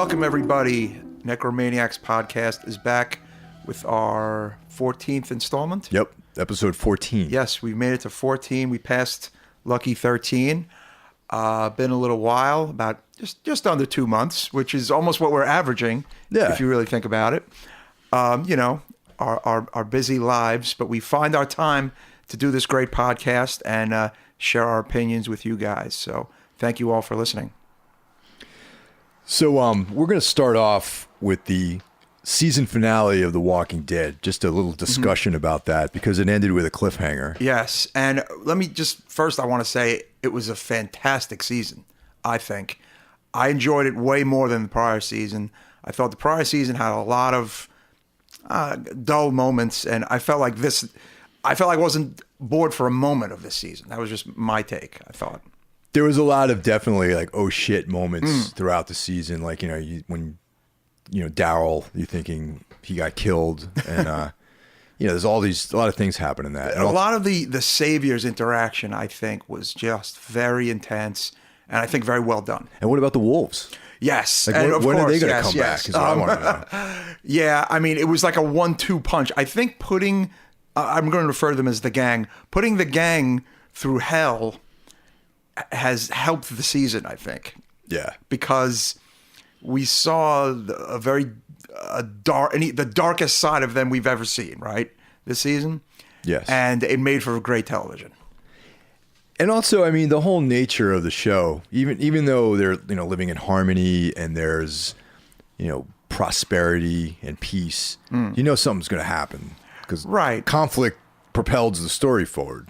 Welcome, everybody. Necromaniacs podcast is back with our 14th installment. Yep, episode 14. Yes, we made it to 14. We passed lucky 13. Been a little while, about just under 2 months, which is almost what we're averaging, if you really think about it. You know, our busy lives, but we find our time to do this great podcast and share our opinions with you guys. So thank you all for listening. So we're going to start off with the season finale of The Walking Dead. Just a little discussion about that because it ended with a cliffhanger. Yes, and let me just first I want to say it was a fantastic season, I think. I enjoyed it way more than the prior season. I thought the prior season had a lot of dull moments, and I felt like I wasn't bored for a moment of this season. That was just my take, I thought. There was a lot of definitely like oh shit moments throughout the season. Like, you know, when Daryl, you're thinking he got killed, and there's a lot of things happen in that. And a lot of the Saviors interaction, I think, was just very intense, and I think very well done. And what about the wolves? Yes, like, and when are they going to come back? Is what I want to know. Yeah, I mean, it was like a 1-2 punch. I think I'm going to refer to them as the gang. Putting the gang through hell has helped the season, I think. Yeah, because we saw the darkest side of them we've ever seen, right? This season. Yes, and it made for great television. And also, I mean, the whole nature of the show, even though they're living in harmony and there's prosperity and peace, something's going to happen because conflict propels the story forward.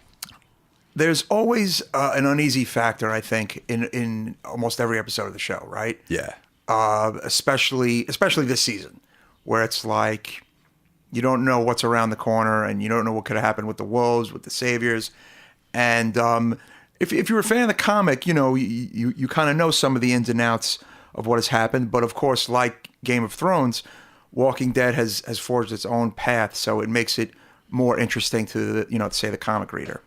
There's always an uneasy factor, I think, in almost every episode of the show, right? Yeah. Especially this season, where it's like you don't know what's around the corner and you don't know what could have happened with the wolves, with the Saviors. And if you're a fan of the comic, you kind of know some of the ins and outs of what has happened. But of course, like Game of Thrones, Walking Dead has forged its own path, so it makes it more interesting to say the comic reader.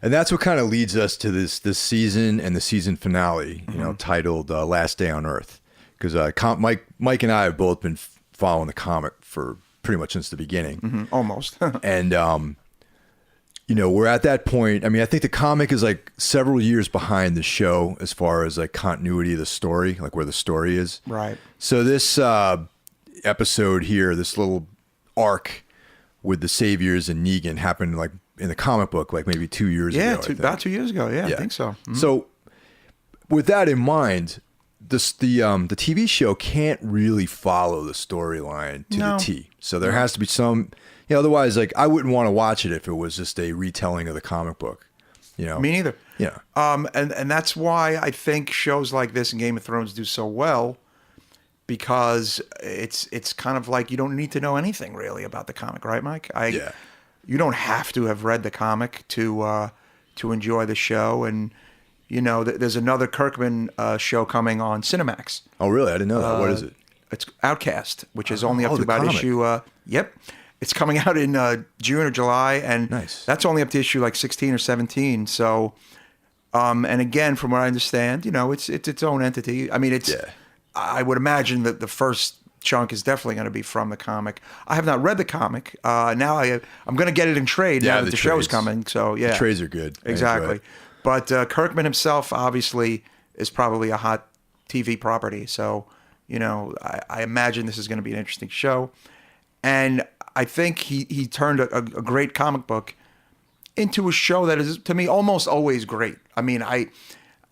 And that's what kind of leads us to this season and the season finale, titled "Last Day on Earth," because Mike and I have both been following the comic for pretty much since the beginning, almost. And we're at that point. I mean, I think the comic is like several years behind the show as far as like continuity of the story, like where the story is. Right. So this episode here, this little arc with the Saviors and Negan happened like in the comic book, like maybe 2 years ago. Yeah, about 2 years ago. Yeah, I think so. Mm-hmm. So with that in mind, the TV show can't really follow the storyline to the T. So there has to be some, otherwise, like I wouldn't want to watch it if it was just a retelling of the comic book. Me neither. Yeah. And that's why I think shows like this and Game of Thrones do so well, because it's kind of like you don't need to know anything really about the comic, right, Mike? Yeah. You don't have to have read the comic to enjoy the show. And there's another Kirkman show coming on Cinemax. Oh, really? I didn't know that. What is it? It's Outcast, which is only up to about comic. issue. Yep, it's coming out in June or July, and that's only up to issue like 16 or 17. So, and again, from what I understand, it's its own entity. I mean, I would imagine that the first chunk is definitely going to be from the comic. I have not read the comic. Now I'm going to get it in trade now that the show's coming. So yeah, the trades are good. Exactly. But Kirkman himself obviously is probably a hot TV property. So I imagine this is going to be an interesting show. And I think he turned a great comic book into a show that is, to me, almost always great. I mean,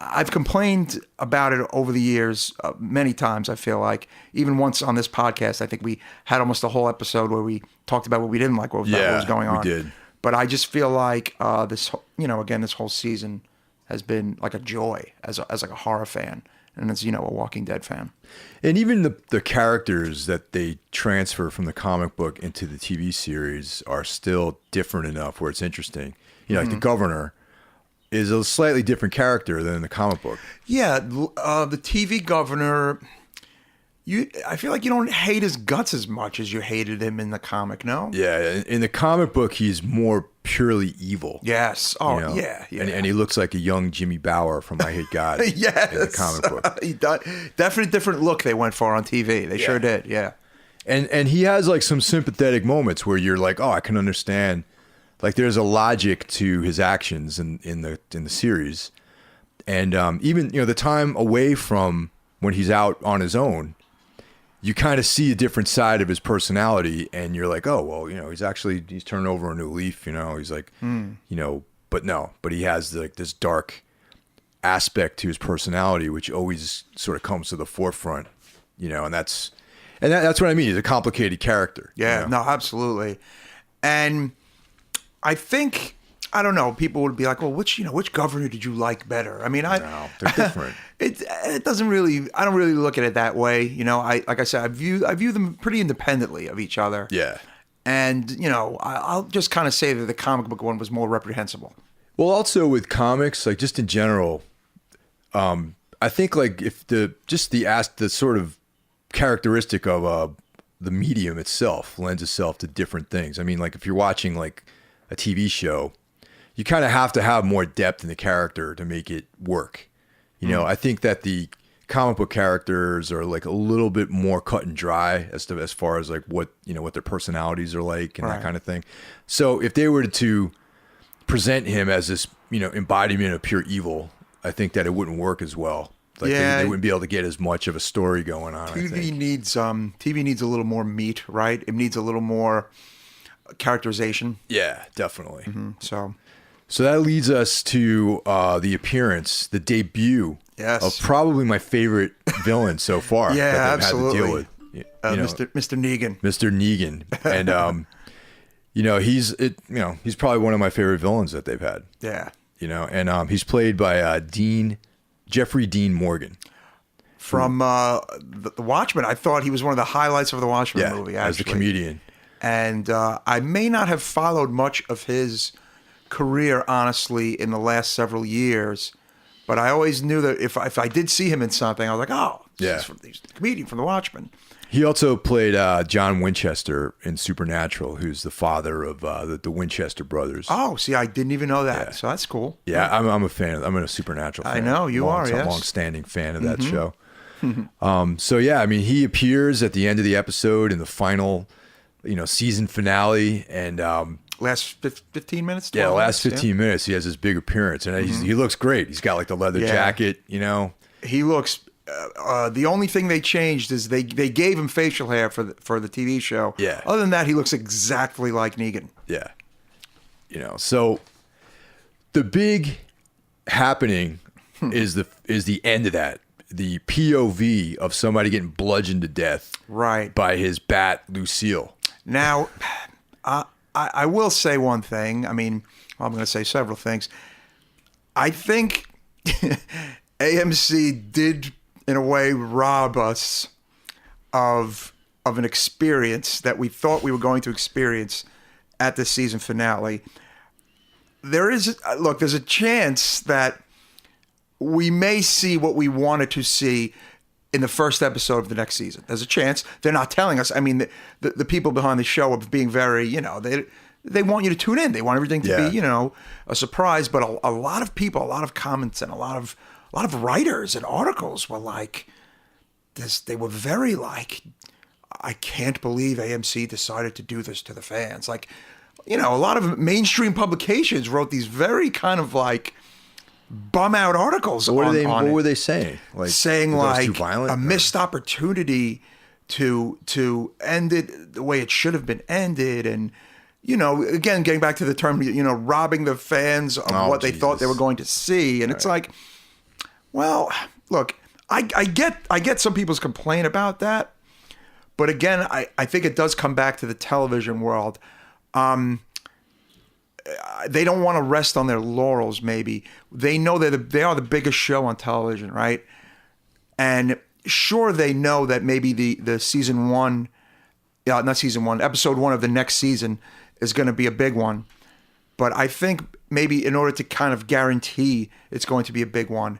I've complained about it over the years many times, I feel like. Even once on this podcast, I think we had almost a whole episode where we talked about what we didn't like, what was going on. We did. But I just feel like this whole season has been like a joy as like a horror fan and as, a Walking Dead fan. And even the characters that they transfer from the comic book into the TV series are still different enough where it's interesting. Like the governor is a slightly different character than in the comic book. Yeah, the TV governor, I feel like you don't hate his guts as much as you hated him in the comic, no? Yeah, in the comic book, he's more purely evil. Yes. Oh, you know? yeah. And he looks like a young Jimmy Bauer from I Hate God. Yes. In the comic book. He does. Definitely different look they went for on TV. They sure did, yeah. And he has like some sympathetic moments where you're like, oh, I can understand. Like there's a logic to his actions in the series. And even, the time away from when he's out on his own, you kind of see a different side of his personality, and you're like, oh, well, he's turned over a new leaf, he's like, but he has like this dark aspect to his personality, which always sort of comes to the forefront, and that's what I mean. He's a complicated character. Yeah, no, absolutely. And I think, I don't know, people would be like, well, which governor did you like better? I mean, no, they're different. It doesn't really, I don't really look at it that way. Like I said, I view them pretty independently of each other. Yeah. And, I'll just kind of say that the comic book one was more reprehensible. Well, also with comics, like just in general, I think like if the sort of characteristic of the medium itself lends itself to different things. I mean, like if you're watching like a TV show, you kind of have to have more depth in the character to make it work. I think that the comic book characters are like a little bit more cut and dry as far as like what their personalities are like and that kind of thing. So if they were to present him as this, embodiment of pure evil, I think that it wouldn't work as well. Like they wouldn't be able to get as much of a story going on. TV needs a little more meat, right? It needs a little more characterization. Yeah, definitely. Mm-hmm. So that leads us to the debut of probably my favorite villain so far. Yeah, that they've absolutely. had to deal with. Mr. Negan. Mr. Negan, and he's probably one of my favorite villains that they've had. Yeah. And he's played by Jeffrey Dean Morgan. From the Watchmen. I thought he was one of the highlights of the Watchmen movie, actually. As the comedian. And I may not have followed much of his career, honestly, in the last several years. But I always knew that if I did see him in something, I was like, oh, he's the comedian from the Watchmen. He also played John Winchester in Supernatural, who's the father of the Winchester brothers. Oh, see, I didn't even know that. So that's cool. Yeah, I'm a fan. I'm a Supernatural fan. I know, you are, yes. I'm a long-standing fan of that show. So, yeah, I mean, he appears at the end of the episode in the final, season finale. And last 15 minutes? Yeah, the last 15 minutes, he has this big appearance. And he looks great. He's got, like, the leather jacket, He looks... the only thing they changed is they gave him facial hair for the TV show. Yeah. Other than that, he looks exactly like Negan. Yeah. So the big happening is the end of that. The POV of somebody getting bludgeoned to death by his bat, Lucille. Now, I will say one thing. I mean, I'm going to say several things. I think AMC did, in a way, rob us of an experience that we thought we were going to experience at the season finale. There's a chance that we may see what we wanted to see in the first episode of the next season. There's a chance. They're not telling us. I mean, the people behind the show are being very, they want you to tune in. They want everything to be, a surprise. But a lot of people, a lot of comments, and a lot of writers and articles were like this. They were very like, I can't believe AMC decided to do this to the fans. Like, a lot of mainstream publications wrote these very kind of like bum out articles. What were they saying? Like, saying like too violent, a missed opportunity to end it the way it should have been ended, and again, getting back to the term, robbing the fans of what they thought they were going to see, and it's like, well, look, I get some people's complaint about that, but again, I think it does come back to the television world. They don't want to rest on their laurels. Maybe they know they are the biggest show on television, right? And sure, they know that maybe the season one, not season one, episode one of the next season is going to be a big one. But I think maybe in order to kind of guarantee it's going to be a big one,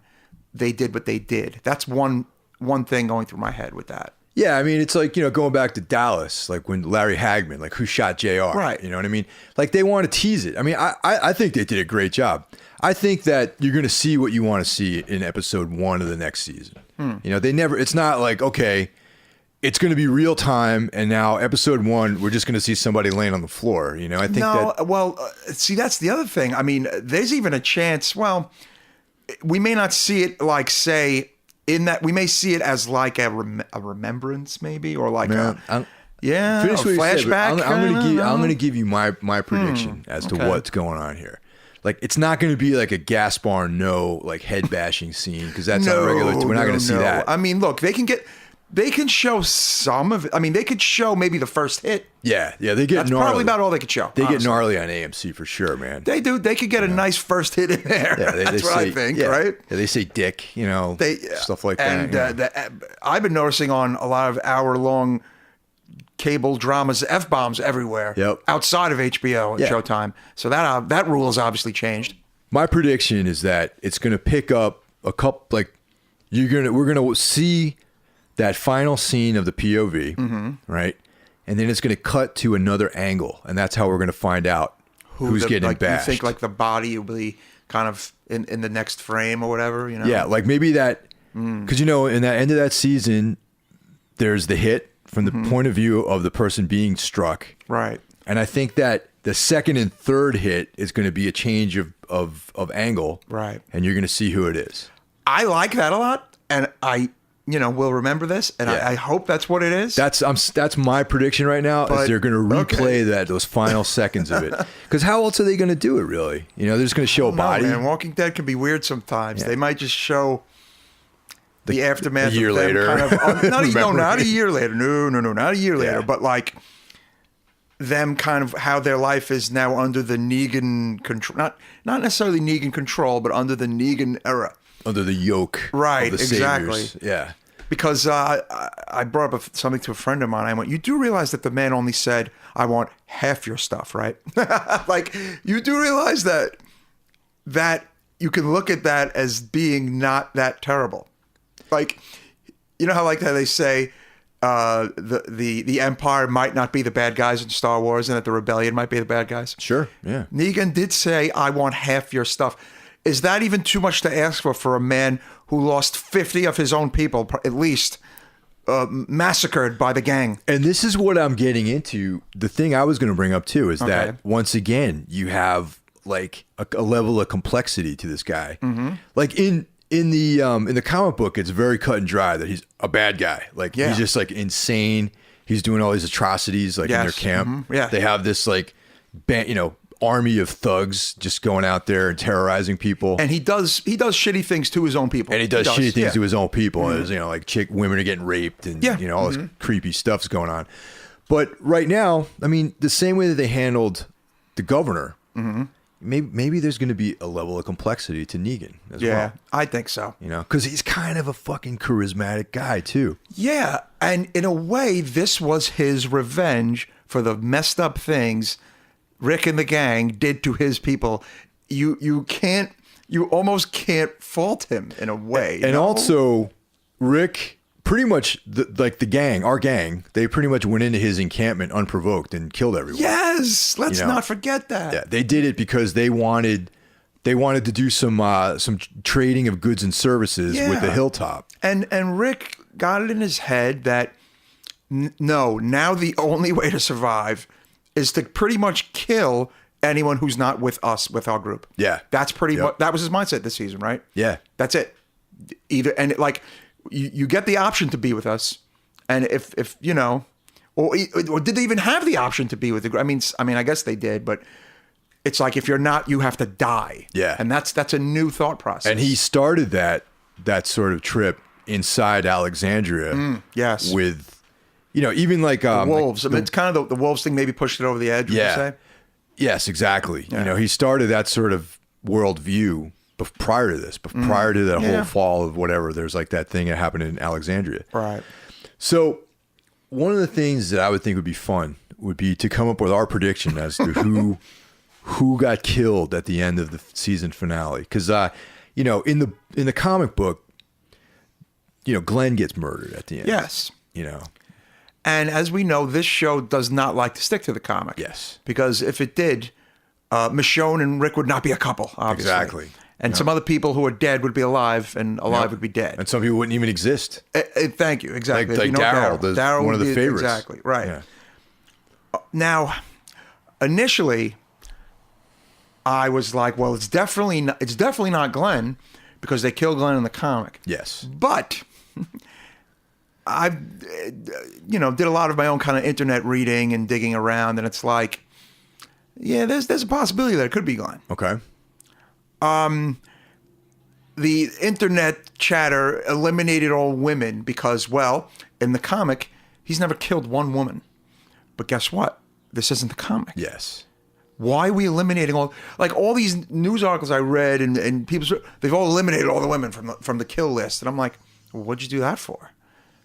they did what they did. That's one thing going through my head with that. Yeah, I mean, it's like, going back to Dallas, like when Larry Hagman, like who shot JR, Right. You know what I mean? Like they want to tease it. I mean, I think they did a great job. I think that you're going to see what you want to see in episode 1 of the next season. It's not like, okay, it's going to be real time. And now episode 1, we're just going to see somebody laying on the floor. I think see, that's the other thing. I mean, there's even a chance, we may not see it like, say, in that we may see it as like a remembrance, maybe, or like a flashback. I'm going to give you my prediction as to what's going on here. Like, it's not going to be like a Gaspar Noé like head bashing scene, because that's not regular. We're not going to see that. I mean, look, they can show some of it. I mean, they could show maybe the first hit. Yeah, they get That's gnarly. probably about all they could show. They get gnarly on AMC for sure, man. They do. They could get a nice first hit in there. Yeah, that's what I think, right? Yeah, they say dick, stuff like that. And I've been noticing on a lot of hour-long cable dramas, F-bombs everywhere. Yep. Outside of HBO and Showtime. So that rule has obviously changed. My prediction is that it's going to pick up a couple, like we're going to see that final scene of the POV, right? And then it's going to cut to another angle, and that's how we're going to find out who's getting bashed. You think like the body will be kind of in the next frame or whatever, Yeah, like maybe that, because in that end of that season, there's the hit from the point of view of the person being struck. Right. And I think that the second and third hit is going to be a change of angle. Right. And you're going to see who it is. I like that a lot, and I will remember this, and I hope that's what it is. That's my prediction right now. Is they're going to replay those final seconds of it. Because how else are they going to do it? Really, they're just going to show a body. Man, Walking Dead can be weird sometimes. Yeah. They might just show the aftermath. A year later, not a year later. No, not a year later. Yeah. But like them, kind of how their life is now under the Negan control. Not necessarily Negan control, but under the Negan era. Under the yoke, right? Of the Exactly. saviors. Yeah. Because I brought up something to a friend of mine. I went, you do realize that the man only said, "I want half your stuff," right? Like, you do realize that you can look at that as being not that terrible. Like, how they say the Empire might not be the bad guys in Star Wars, and that the Rebellion might be the bad guys. Sure. Yeah. Negan did say, "I want half your stuff." Is that even too much to ask for a man who lost 50 of his own people, at least, massacred by the gang? And this is what I'm getting into. The thing I was going to bring up too is that once again you have like a level of complexity to this guy. Mm-hmm. Like in the comic book, it's very cut and dry that he's a bad guy. Like he's just like insane. He's doing all these atrocities like in their camp. Mm-hmm. Yeah, they have this like army of thugs just going out there and terrorizing people. And he does shitty things to his own people. And he does shitty things to his own people. Mm-hmm. And like women are getting raped and all this creepy stuff's going on. But right now, I mean, the same way that they handled the governor, maybe there's going to be a level of complexity to Negan as well. Yeah, I think so. Because he's kind of a fucking charismatic guy too. Yeah, and in a way, this was his revenge for the messed up things Rick and the gang did to his people. You almost can't fault him in a way. And also, Rick, pretty much our gang, they pretty much went into his encampment unprovoked and killed everyone. Yes, let's not forget that. Yeah, they did it because they wanted to do some trading of goods and services with the Hilltop. And Rick got it in his head that now the only way to survive is to pretty much kill anyone who's not with us, with our group. Yeah. That's pretty much, that was his mindset this season, right? Yeah. That's it. You get the option to be with us. And if or did they even have the option to be with the group? I mean, I guess they did, but it's like, if you're not, you have to die. Yeah. And that's a new thought process. And he started that sort of trip inside Alexandria. Yes. With, even like wolves. It's kind of the wolves thing maybe pushed it over the edge. Yeah. Would you say? Yes, exactly. Yeah. He started that sort of worldview prior to this, prior to that whole fall of whatever. There's like that thing that happened in Alexandria. Right. So one of the things that I would think would be fun would be to come up with our prediction as to who got killed at the end of the season finale. Because in the comic book, Glenn gets murdered at the end. Yes. you know. And as we know, this show does not like to stick to the comic. Yes. Because if it did, Michonne and Rick would not be a couple, obviously. Exactly. And some other people who are dead would be alive, and alive would be dead. And some people wouldn't even exist. Thank you. Exactly. Like Daryl, one of the favorites. Exactly. Right. Yeah. Now, initially, I was like, well, it's definitely not Glenn, because they kill Glenn in the comic. Yes. But I, did a lot of my own kind of internet reading and digging around, and it's like, yeah, there's a possibility that it could be Glenn. Okay. The internet chatter eliminated all women because, well, in the comic, he's never killed one woman. But guess what? This isn't the comic. Yes. Why are we eliminating all these news articles I read and people, they've all eliminated all the women from the kill list. And I'm like, well, what'd you do that for?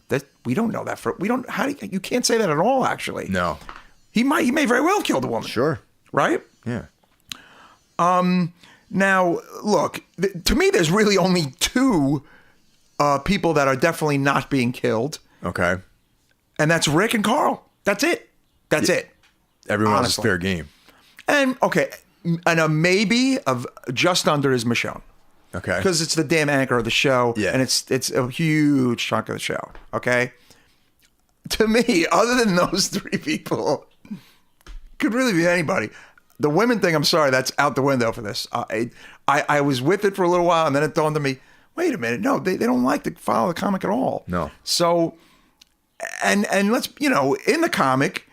That we don't know that you can't say that at all, actually. No. He may very well kill the woman. Sure. Right? Yeah. Now, look, to me, there's really only two people that are definitely not being killed. Okay. And that's Rick and Carl. That's it. That's it. Everyone else is Honestly. fair game. And, okay, and a maybe of just under is Michonne. Okay. Because it's the damn anchor of the show. Yeah. And it's a huge chunk of the show. Okay? To me, other than those three people, could really be anybody. The women thing, I'm sorry, that's out the window for this. I was with it for a little while, and then it dawned on me, wait a minute, no, they don't like to follow the comic at all. No. So, and let's, in the comic,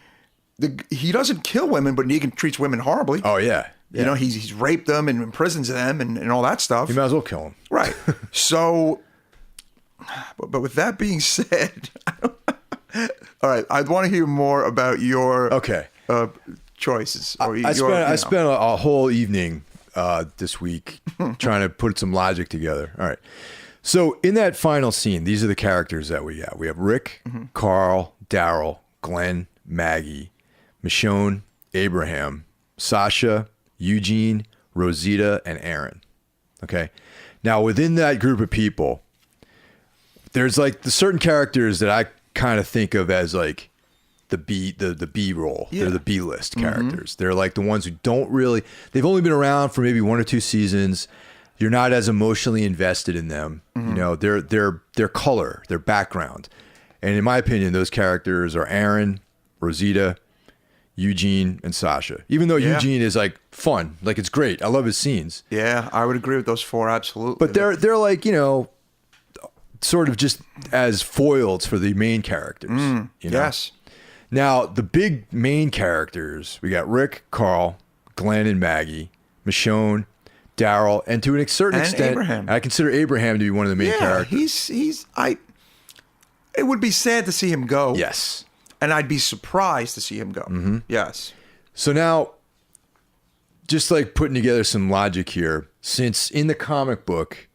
he doesn't kill women, but Negan treats women horribly. Oh, yeah. He's raped them and imprisons them and all that stuff. You might as well kill him. Right. So, but with that being said, all right, I'd want to hear more about your choices. Or I spent a whole evening this week trying to put some logic together. All right. So in that final scene, these are the characters that we have. We have Rick, Carl, Daryl, Glenn, Maggie, Michonne, Abraham, Sasha, Eugene, Rosita, and Aaron. Okay. Now within that group of people, there's like the certain characters that I kind of think of as like the B roll. Yeah. They're the B list characters. They're like the ones who don't really, they've only been around for maybe 1 or 2 seasons. You're not as emotionally invested in them. Their color, their background. And in my opinion, those characters are Aaron, Rosita, Eugene, and Sasha. Even though Eugene is like fun, like it's great. I love his scenes. Yeah, I would agree with those 4, absolutely. But they're like, sort of just as foils for the main characters. Yes. Now, the big main characters, we got Rick, Carl, Glenn and Maggie, Michonne, Daryl, and to a certain extent, Abraham. I consider Abraham to be one of the main characters. It would be sad to see him go. Yes. And I'd be surprised to see him go. Yes. So now, just like putting together some logic here, since in the comic book,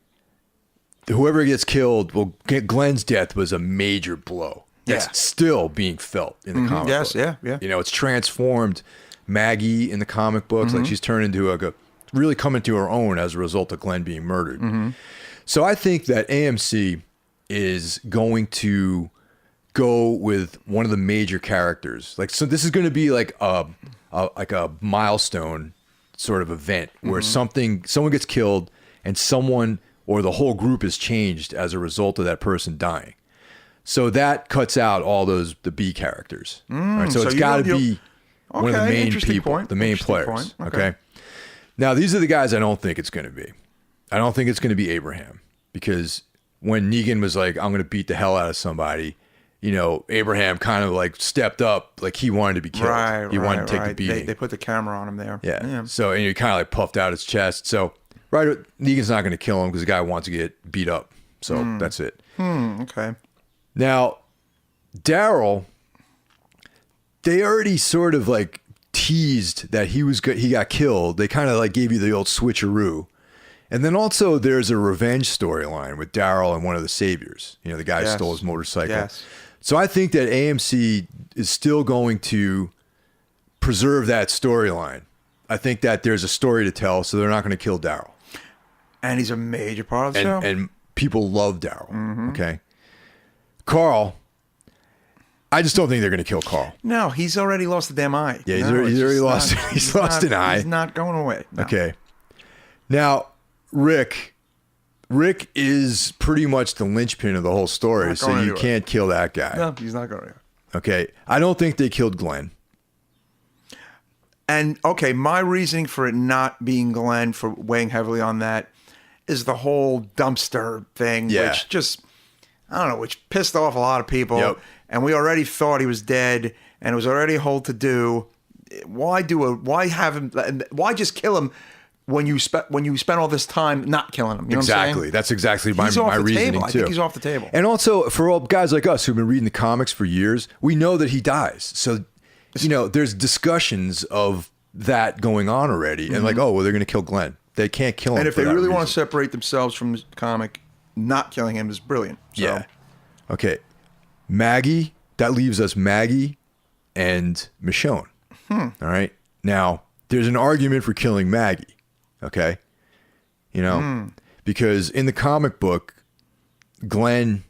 whoever gets killed, Glenn's death was a major blow. That's still being felt in the comic book. Yes, yeah. It's transformed Maggie in the comic books. Like she's turned into really coming to her own as a result of Glenn being murdered. So I think that AMC is going to go with one of the major characters. So this is going to be like a milestone sort of event where someone gets killed and someone or the whole group is changed as a result of that person dying. So that cuts out all the B characters. Right? So it's got to be one of the main people, the main players. Okay. Now, these are the guys I don't think it's going to be. I don't think it's going to be Abraham, because when Negan was like, I'm going to beat the hell out of somebody, Abraham kind of like stepped up, like he wanted to be killed. He wanted to take the beating. They put the camera on him there. Yeah. So, and he kind of like puffed out his chest. So, Negan's not going to kill him because the guy wants to get beat up. So that's it. Okay. Now, Daryl, they already sort of like teased that he got killed. They kind of like gave you the old switcheroo. And then also there's a revenge storyline with Daryl and one of the saviors. The guy who stole his motorcycle. Yes. So I think that AMC is still going to preserve that storyline. I think that there's a story to tell, so they're not going to kill Daryl. And he's a major part of the show. And people love Daryl. Okay. Carl, I just don't think they're going to kill Carl. No, he's already lost the damn eye. Yeah, he's already lost. He's lost an eye. He's not going away. No. Okay. Now, Rick is pretty much the linchpin of the whole story, so you can't kill that guy. No, he's not going to. Okay. I don't think they killed Glenn. And, okay, my reasoning for it not being Glenn, for weighing heavily on that, is the whole dumpster thing, which just, I don't know, which pissed off a lot of people. Yep. And we already thought he was dead, and it was already a whole to-do. Why just kill him when you spent all this time not killing him? You know what I'm saying? That's exactly my reasoning too. I think he's off the table. And also, for all guys like us who've been reading the comics for years, we know that he dies. So, there's discussions of that going on already. And like, oh, well, they're going to kill Glenn. They can't kill him. And if they really want to separate themselves from the comic, not killing him is brilliant. So. Yeah. Okay. Maggie, that leaves us Maggie and Michonne. All right. Now, there's an argument for killing Maggie. Okay. Because in the comic book, Glenn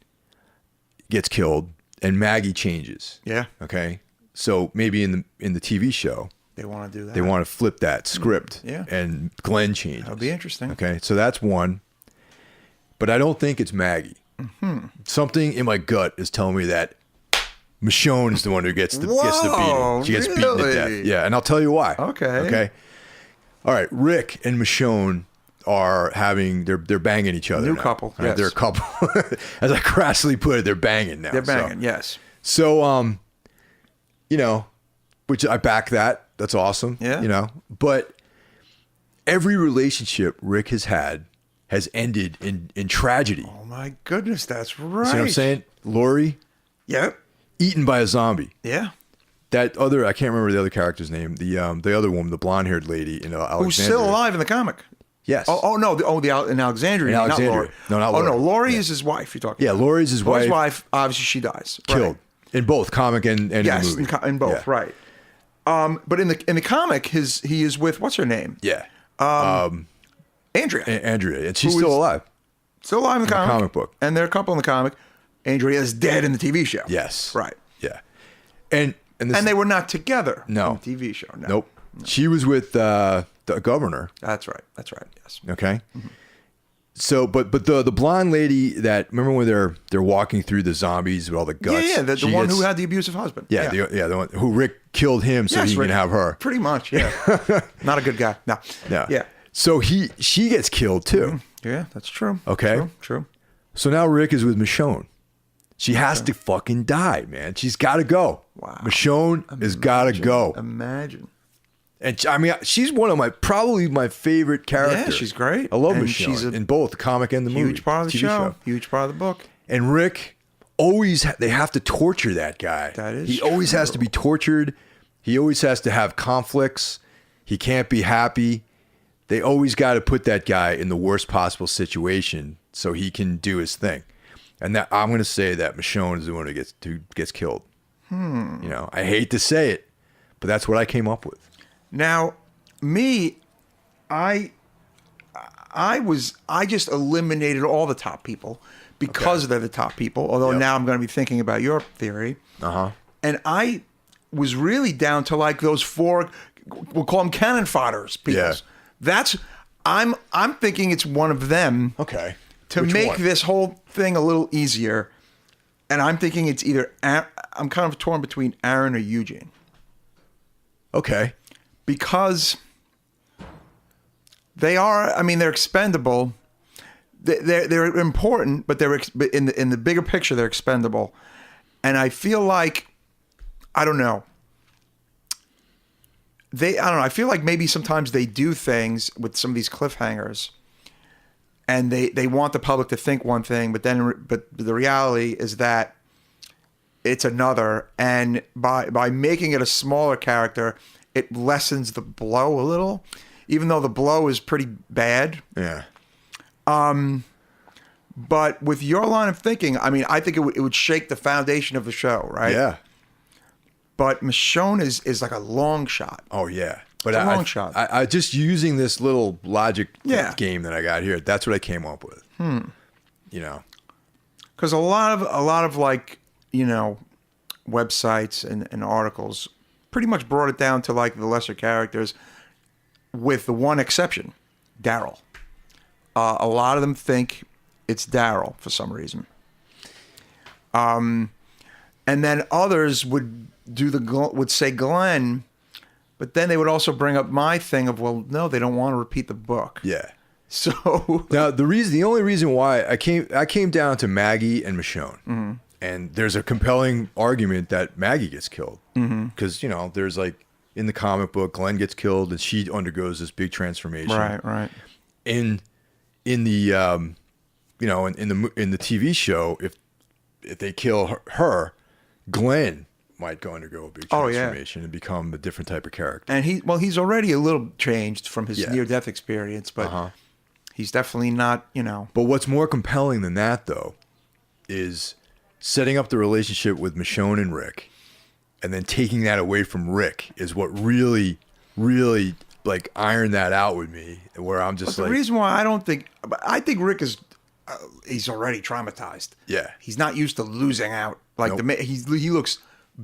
gets killed and Maggie changes. Yeah. Okay. So maybe in the TV show, they want to do that. They want to flip that script. Yeah. And Glenn changes. That would be interesting. Okay. So that's one. But I don't think it's Maggie. Something in my gut is telling me that Michonne is the one who gets the beating. She gets beaten to death. Yeah, and I'll tell you why. Okay. All right, Rick and Michonne are they're banging each other. New now. couple. Right? Yes. They're a couple. As I crassly put it, they're banging now. They're banging. Yes. So which I back that. That's awesome. Yeah. But every relationship Rick has had has ended in tragedy. Oh my goodness, that's right. See what I'm saying? Lori, eaten by a zombie. Yeah. That other, I can't remember the other character's name. The other woman, the blonde-haired lady in Alexandria. Who's still alive in the comic. Yes. No. In Alexandria. In Alexandria. Not Lori. No, not Lori. Oh no, Lori is his wife. You're talking. Yeah, about. Lori's his Lori's wife. Obviously, she dies. Killed in both comic and in the movie. Yes, in both. Yeah. Right. But in the comic, he is with what's her name? Yeah. Andrea. Andrea, and she's still alive. Still alive in the comic book. And they're a couple in the comic. Andrea is dead in the TV show. Yes. Right. Yeah. And they were not together in the TV show. No. Nope. No. She was with the governor. That's right. Yes. Okay. Mm-hmm. So, but the blonde lady that, remember when they're walking through the zombies with all the guts? Yeah, the one who had the abusive husband. Yeah, the one who Rick killed him so he can have her. Pretty much, yeah. Not a good guy. No. Yeah. So she gets killed too. Yeah, that's true. Okay. True. So now Rick is with Michonne. She has to fucking die, man. She's got to go. Wow. Michonne has got to go. Imagine. And I mean, she's one of probably my favorite characters. Yeah, she's great. I love Michonne. She's in both the comic and the movie. Huge part of the show. Huge part of the book. And Rick, they have to torture that guy. That is He always has to be tortured. He always has to have conflicts. He can't be happy. They always got to put that guy in the worst possible situation so he can do his thing. And that I'm going to say that Michonne is the one who gets killed. I hate to say it, but that's what I came up with. Now, me, I just eliminated all the top people because they're the top people. Although now I'm going to be thinking about your theory. And I was really down to like those four, we'll call them cannon fodders people. Yeah. That's I'm thinking it's one of them. Okay. To Which make one? this whole thing a little easier, and I'm thinking it's either I'm kind of torn between Aaron or Eugene. Okay. Because they're expendable. They're important, but in the bigger picture, they're expendable. And I feel like, I don't know. I feel like maybe sometimes they do things with some of these cliffhangers, and they want the public to think one thing, but the reality is that it's another. And by making it a smaller character, it lessens the blow a little, even though the blow is pretty bad. Yeah. But with your line of thinking, I mean, I think it would shake the foundation of the show, right? Yeah. But Michonne is like a long shot. Oh yeah. But it's a long shot. I just using this little logic game that I got here. That's what I came up with. Because a lot of like, websites and articles pretty much brought it down to like the lesser characters, with the one exception, Daryl. A lot of them think it's Daryl for some reason. And then others would say Glenn, but then they would also bring up my thing of, well, no, they don't want to repeat the book. Yeah. So now the only reason why I came down to Maggie and Michonne, and there's a compelling argument that Maggie gets killed because there's like in the comic book, Glenn gets killed and she undergoes this big transformation. Right. In the in the TV show, if they kill her, Glenn might go undergo a big transformation and become a different type of character. And he's already a little changed from his near-death experience, but he's definitely not, But what's more compelling than that, though, is setting up the relationship with Michonne and Rick, and then taking that away from Rick is what really, really like ironed that out with me. Where I'm just the reason why I think Rick is he's already traumatized. Yeah, he's not used to losing out. Like he looks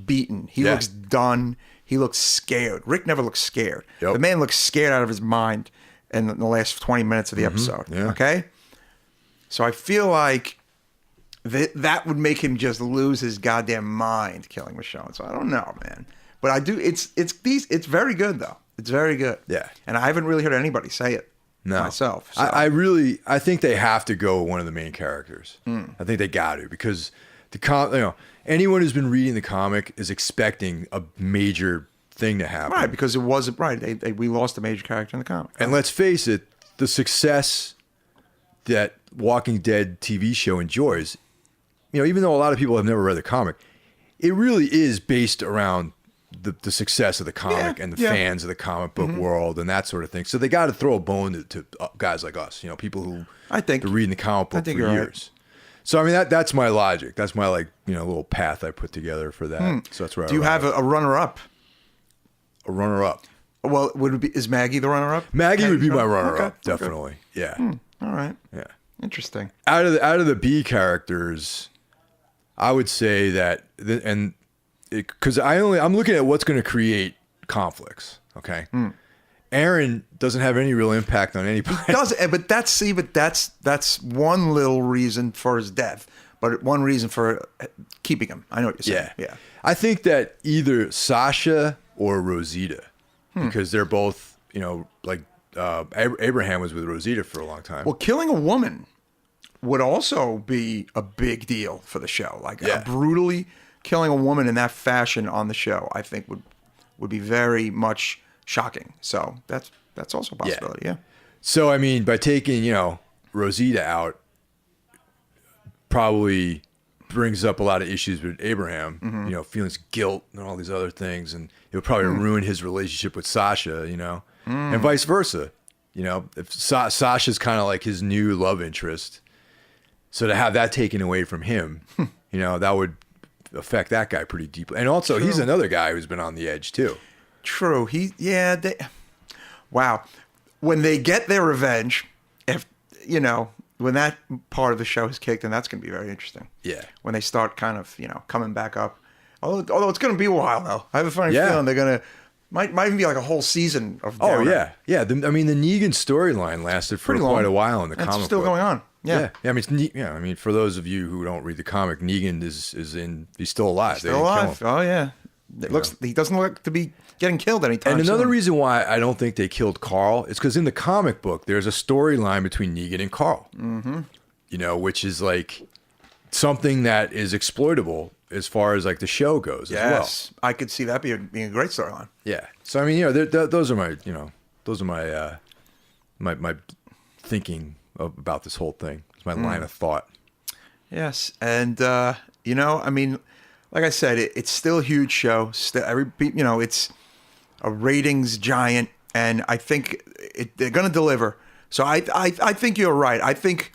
beaten. He looks done. He looks scared. Rick never looks scared. Yep. The man looks scared out of his mind in the last 20 minutes of the episode. Yeah. Okay? So I feel like that would make him just lose his goddamn mind killing Michonne. So I don't know, man. But I do it's very good though. It's very good. Yeah. And I haven't really heard anybody say it myself. So. I think they have to go with one of the main characters. I think they got to, because anyone who's been reading the comic is expecting a major thing to happen. Right, because it wasn't right. We lost a major character in the comic. And let's face it, the success that Walking Dead TV show enjoys, even though a lot of people have never read the comic, it really is based around the success of the comic and the fans of the comic book world and that sort of thing. So they got to throw a bone to guys like us, people who have been reading the comic book for years. Right. So, I mean, that's my logic. That's my, little path I put together for that. So that's where Do you have a runner-up? A runner-up? Well, is Maggie the runner-up? Maggie would be my runner-up, definitely. Okay. Yeah. All right. Yeah. Interesting. Out of the B characters, I would say that, because I'm looking at what's going to create conflicts, okay? Aaron doesn't have any real impact on anybody. He doesn't, but that's one little reason for his death, but one reason for keeping him. I know what you're saying. Yeah. I think that either Sasha or Rosita, because they're both, Abraham was with Rosita for a long time. Well, killing a woman would also be a big deal for the show. Brutally killing a woman in that fashion on the show, I think would be very much shocking. So that's also a possibility. Yeah. So I mean, by taking Rosita out, probably brings up a lot of issues with Abraham. Feelings of guilt and all these other things, and it would probably ruin his relationship with Sasha. And vice versa. If Sasha's kind of like his new love interest, so to have that taken away from him, that would affect that guy pretty deeply. And also, he's another guy who's been on the edge too. True. Wow. When they get their revenge, when that part of the show is kicked, and that's going to be very interesting. Yeah. When they start kind of, coming back up. Although it's going to be a while though. I have a funny feeling they're going to, might even be like a whole season of Downer. Oh yeah. Yeah. The Negan storyline lasted for quite a while in the comic book. It's still going on. Yeah. I mean, for those of you who don't read the comic, Negan he's still alive. Still alive. Oh yeah. He doesn't look to be getting killed anytime soon. And another reason why I don't think they killed Carl is because in the comic book, there's a storyline between Negan and Carl. Which is like something that is exploitable as far as like the show goes as well. Yes, I could see that being a great storyline. Yeah. So I mean, those are my my thinking about this whole thing. It's my line of thought. Yes, and I mean, like I said, it's still a huge show. It's a ratings giant, and I think they're going to deliver. So I think you're right. I think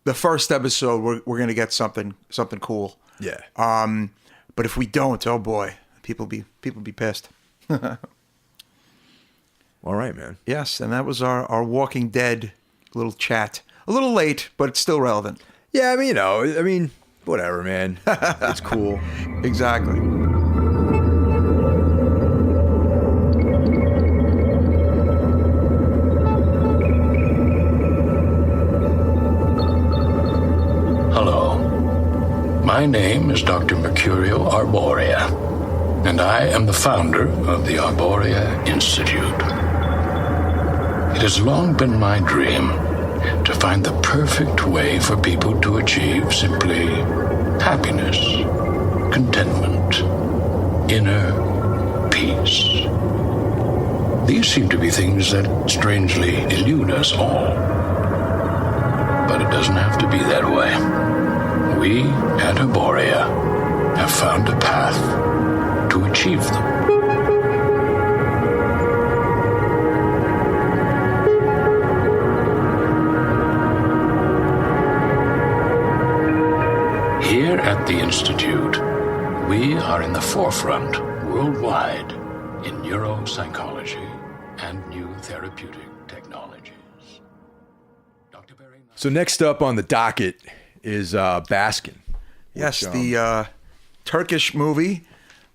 the first episode we're going to get something cool. Yeah. But if we don't, oh boy, people be pissed. All right, man. Yes, and that was our Walking Dead little chat. A little late, but it's still relevant. Yeah, I mean, whatever, man. It's cool. Exactly. My name is Dr. Mercurio Arborea, and I am the founder of the Arborea Institute. It has long been my dream to find the perfect way for people to achieve simply happiness, contentment, inner peace. These seem to be things that strangely elude us all. But it doesn't have to be that way. We at Arborea have found a path to achieve them. Here at the Institute, we are in the forefront worldwide in neuropsychology and new therapeutic technologies. Dr. Barry. So next up on the docket is Baskin. Yes, which, the Turkish movie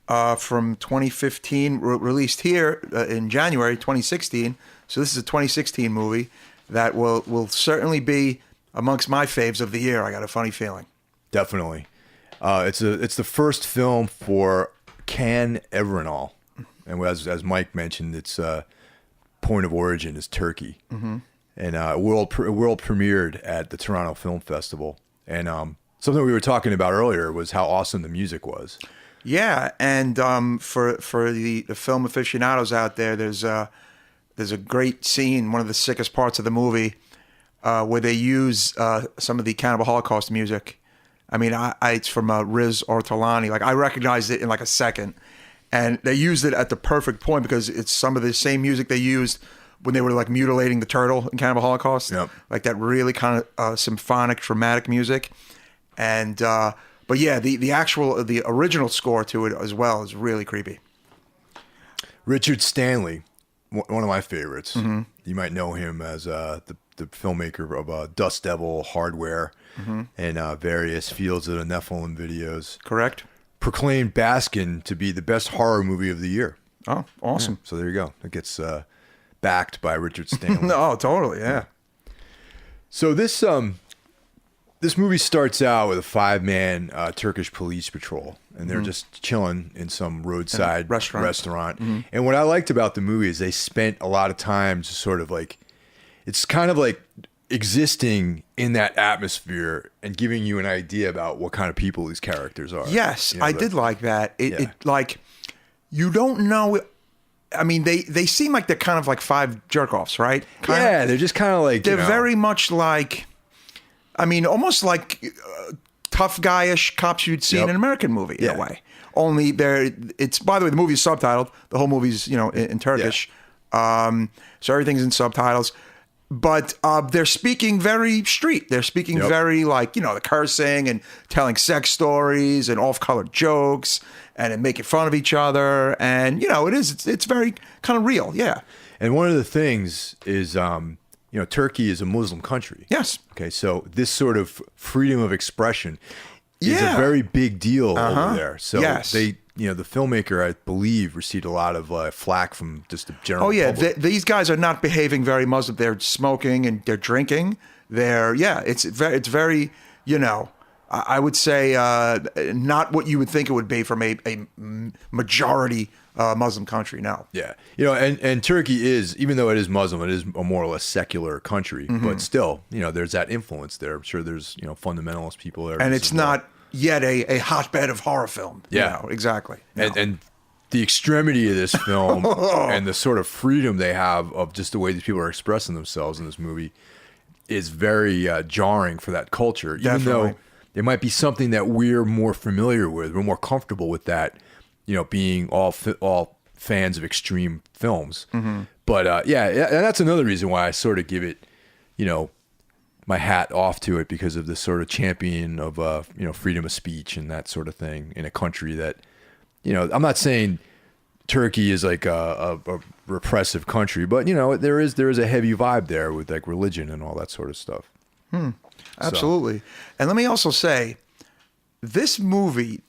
from 2015, released here in January 2016. So this is a 2016 movie that will certainly be amongst my faves of the year. I got a funny feeling. Definitely. It's the first film for Can Evrenol. And as Mike mentioned, its point of origin is Turkey. Mm-hmm. And world premiered at the Toronto Film Festival. And something we were talking about earlier was how awesome the music was. Yeah, and for the film aficionados out there, there's a great scene, one of the sickest parts of the movie, where they use some of the Cannibal Holocaust music. I mean, it's from Riz Ortolani. Like, I recognized it in like a second. And they used it at the perfect point because it's some of the same music they used when they were like mutilating the turtle in Cannibal Holocaust. Yep. Like that really kind of symphonic, dramatic music. And, but yeah, the original score to it as well is really creepy. Richard Stanley, one of my favorites. Mm-hmm. You might know him as the filmmaker of Dust Devil, Hardware, mm-hmm. and various Fields of the Nephilim videos. Correct. Proclaimed Baskin to be the best horror movie of the year. Oh, awesome. Yeah, so there you go. It gets backed by Richard Stanley. No, totally, yeah. So this movie starts out with a 5-man Turkish police patrol, and they're just chilling in some roadside restaurant. Mm-hmm. And what I liked about the movie is they spent a lot of time just sort of like, it's kind of like existing in that atmosphere and giving you an idea about what kind of people these characters are. Yes, I did like that. It like, you don't know. I mean, they seem like they're kind of like 5 jerk-offs, right? They're just kind of like, they're very much like, I mean, almost like tough guyish cops you'd see in an American movie in a way. Only it's, by the way, the movie is subtitled. The whole movie's, in Turkish. Yeah. So everything's in subtitles. But they're speaking very street. They're speaking very like, the cursing and telling sex stories and off-color jokes and making fun of each other. And, it's very kind of real. Yeah. And one of the things is, Turkey is a Muslim country. Yes. Okay. So this sort of freedom of expression is a very big deal over there. So they, the filmmaker, I believe, received a lot of flack from just the general public. These guys are not behaving very Muslim. They're smoking and they're drinking. It's very, I would say not what you would think it would be from a majority Muslim country. No. Yeah. And Turkey is, even though it is Muslim, it is a more or less secular country. Mm-hmm. But still, there's that influence there. I'm sure there's, fundamentalist people there. And it's not yet a hotbed of horror film. Yeah. Exactly. No. And the extremity of this film and the sort of freedom they have of just the way these people are expressing themselves in this movie is very jarring for that culture. Even though it might be something that we're more familiar with, we're more comfortable with that, being all fans of extreme films. Mm-hmm. But and that's another reason why I sort of give it, my hat off to it, because of this sort of champion of freedom of speech and that sort of thing in a country that, I'm not saying Turkey is like a repressive country, but there is a heavy vibe there with like religion and all that sort of stuff. Absolutely. So. And let me also say, this movie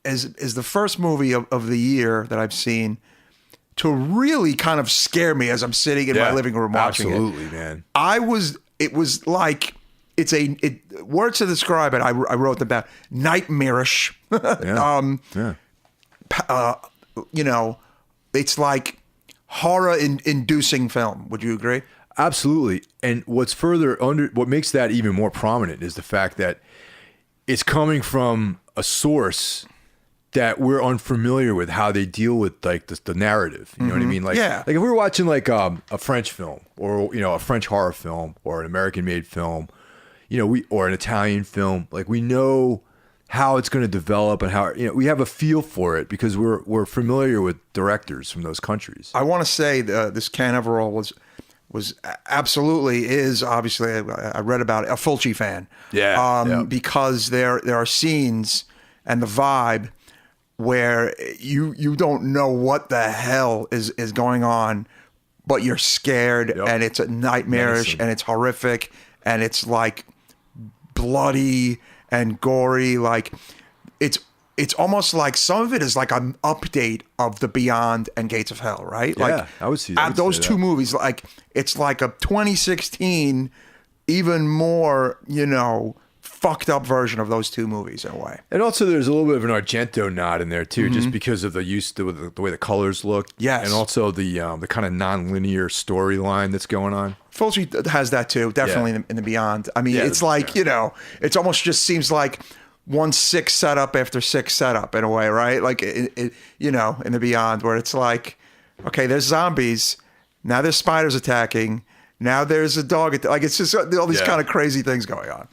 is the first movie of the year that I've seen to really kind of scare me as I'm sitting in my living room watching it. Absolutely, man. It was like words to describe it. I wrote them down. Nightmarish. You know, it's like horror inducing film. Would you agree? Absolutely. And what makes that even more prominent is the fact that it's coming from a source that we're unfamiliar with how they deal with like the narrative. You know what I mean? Like, like if we were watching like a French film or, you know, a French horror film or an American made film, you know, or an Italian film, like we know how it's going to develop and how, you know, we have a feel for it because we're familiar with directors from those countries. I want to say this Canaveral was absolutely is obviously I read about it, a Fulci fan. Because there are scenes and the vibe where you don't know what the hell is going on, but you're scared and it's nightmarish and it's horrific and it's like bloody and gory. Like it's almost like some of it is like an update of The Beyond and Gates of Hell, right? Yeah, like I would see that. Those two movies, like it's like a 2016, even more, you know, fucked up version of those two movies in a way. And also there's a little bit of an Argento nod in there too, just because of the way the colors look. Yes. And also the kind of non-linear storyline that's going on. Fulci has that too, definitely in the Beyond. I mean, it's like, you know, it's almost just seems like one sick setup after sick setup in a way, right? Like, you know, in the Beyond where it's like, okay, there's zombies. Now there's spiders attacking. Now there's a dog. Like, it's just all these kind of crazy things going on.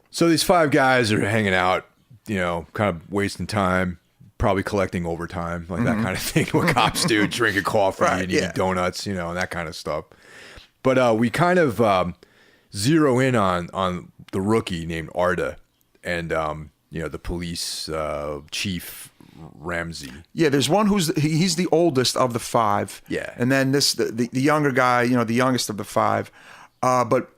So these five guys are hanging out, you know, kind of wasting time, probably collecting overtime, like that kind of thing. What cops do, drinking coffee and eating donuts, you know, and that kind of stuff. But we kind of zero in on the rookie named Arda and, you know, the police chief Ramsey. Yeah, there's one he's the oldest of the five. Yeah. And then the younger guy, you know, the youngest of the five. But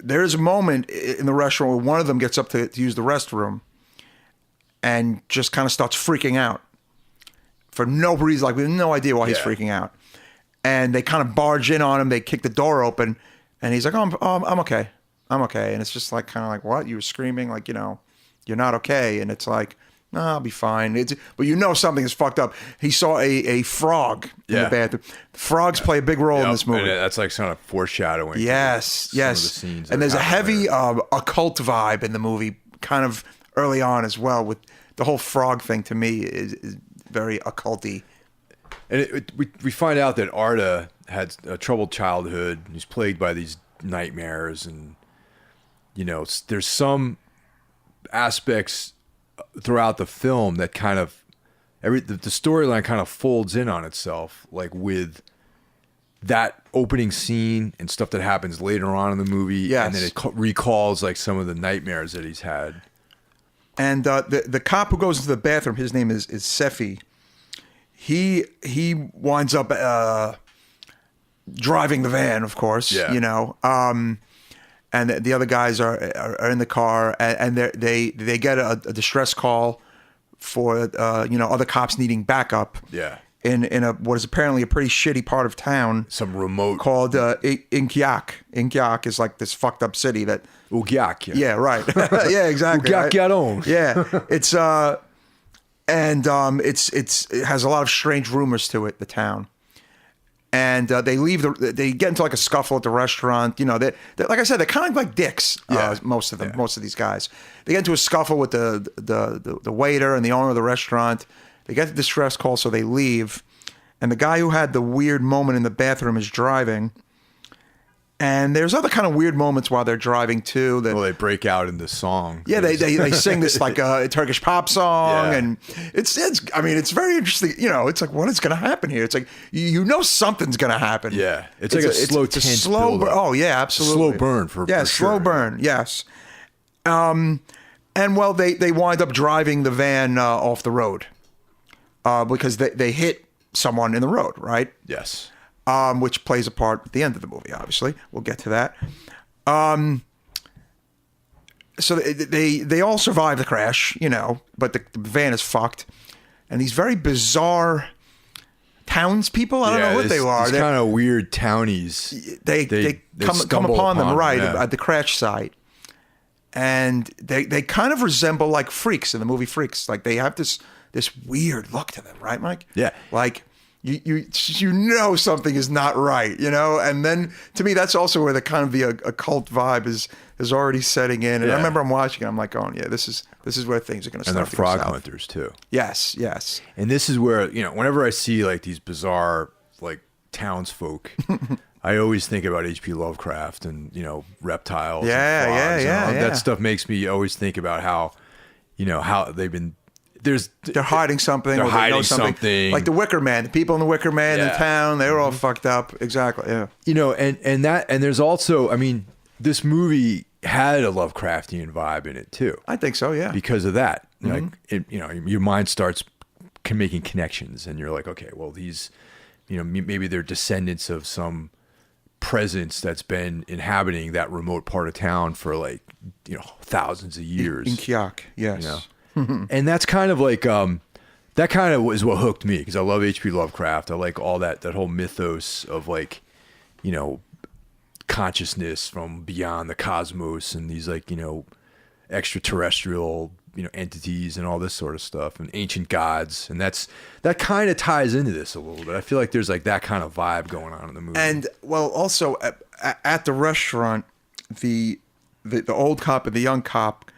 there's a moment in the restaurant where one of them gets up to use the restroom and just kind of starts freaking out for no reason. Like, we have no idea why he's freaking out. And they kind of barge in on him. They kick the door open and he's like, I'm okay. I'm okay. And it's just like, kind of like, what? You were screaming like, you know, you're not okay. And it's like, no, I'll be fine. But you know something is fucked up. He saw a frog in the bathroom. Frogs play a big role in this movie. And that's like kind of foreshadowing. Yes. Some of the scenes and there's a heavy occult vibe in the movie, kind of early on as well. With the whole frog thing, to me is very occulty. And we find out that Arda had a troubled childhood. He's plagued by these nightmares, and you know, there's some aspects throughout the film that kind of the storyline kind of folds in on itself, like with that opening scene and stuff that happens later on in the movie, and then it recalls like some of the nightmares that he's had. And the cop who goes into the bathroom, his name is Sefi. He winds up driving the van, of course. You know. And the other guys are in the car, and they get a distress call for you know, other cops needing backup. In a what is apparently a pretty shitty part of town, some remote called Ingyak. Ingyak is like this fucked up city that Ugyak. Yeah, right. Yeah, exactly. Ugyak. Yeah, it's it has a lot of strange rumors to it. The town. And they leave. They get into like a scuffle at the restaurant. You know, they like I said, they're kind of like dicks. Most of them, most of these guys. They get into a scuffle with the waiter and the owner of the restaurant. They get the distress call, so they leave. And the guy who had the weird moment in the bathroom is driving. And there's other kind of weird moments while they're driving too. That, well, they break out in the song. Yeah, they sing this like a Turkish pop song, and it's I mean, it's very interesting. You know, it's like, what is going to happen here? It's like you know something's going to happen. Yeah, it's like a slow burn. Oh yeah, absolutely. Slow burn for slow sure. burn. Yes. And well, they wind up driving the van off the road because they hit someone in the road, right? Yes. Which plays a part at the end of the movie, obviously. We'll get to that. So they all survive the crash, you know, but the van is fucked. And these very bizarre townspeople. I don't know what they are. These kind of weird townies. They come upon them right yeah. at the crash site, and they kind of resemble like freaks in the movie Freaks. Like they have this weird look to them, right, Mike? Yeah. Like you know something is not right, you know. And then to me, that's also where the kind of the occult vibe is already setting in. And I remember I'm watching it, I'm like, oh yeah, this is where things are going to start. And they're frog hunters too. Yes, yes. And this is where, you know, whenever I see like these bizarre like townsfolk, I always think about H.P. Lovecraft and, you know, reptiles. Yeah, and frogs yeah. That stuff makes me always think about how, you know, how they've been. They're hiding something. They're or they hiding know something. Like the Wicker Man. The people in the Wicker Man in town, they were all fucked up. Exactly. Yeah. You know, and there's also, I mean, this movie had a Lovecraftian vibe in it too. I think so. Yeah. Because of that, like, you know, your mind starts making connections, and you're like, okay, well, these, you know, maybe they're descendants of some presence that's been inhabiting that remote part of town for like, you know, thousands of years. In Kyak, yes. You know? And that's kind of like that kind of is what hooked me, because I love H.P. Lovecraft. I like all that whole mythos of, like, you know, consciousness from beyond the cosmos and these, like, you know, extraterrestrial, you know, entities and all this sort of stuff, and ancient gods. And that kind of ties into this a little bit. I feel like there's like that kind of vibe going on in the movie. And well, also at the restaurant, the old cop and the young cop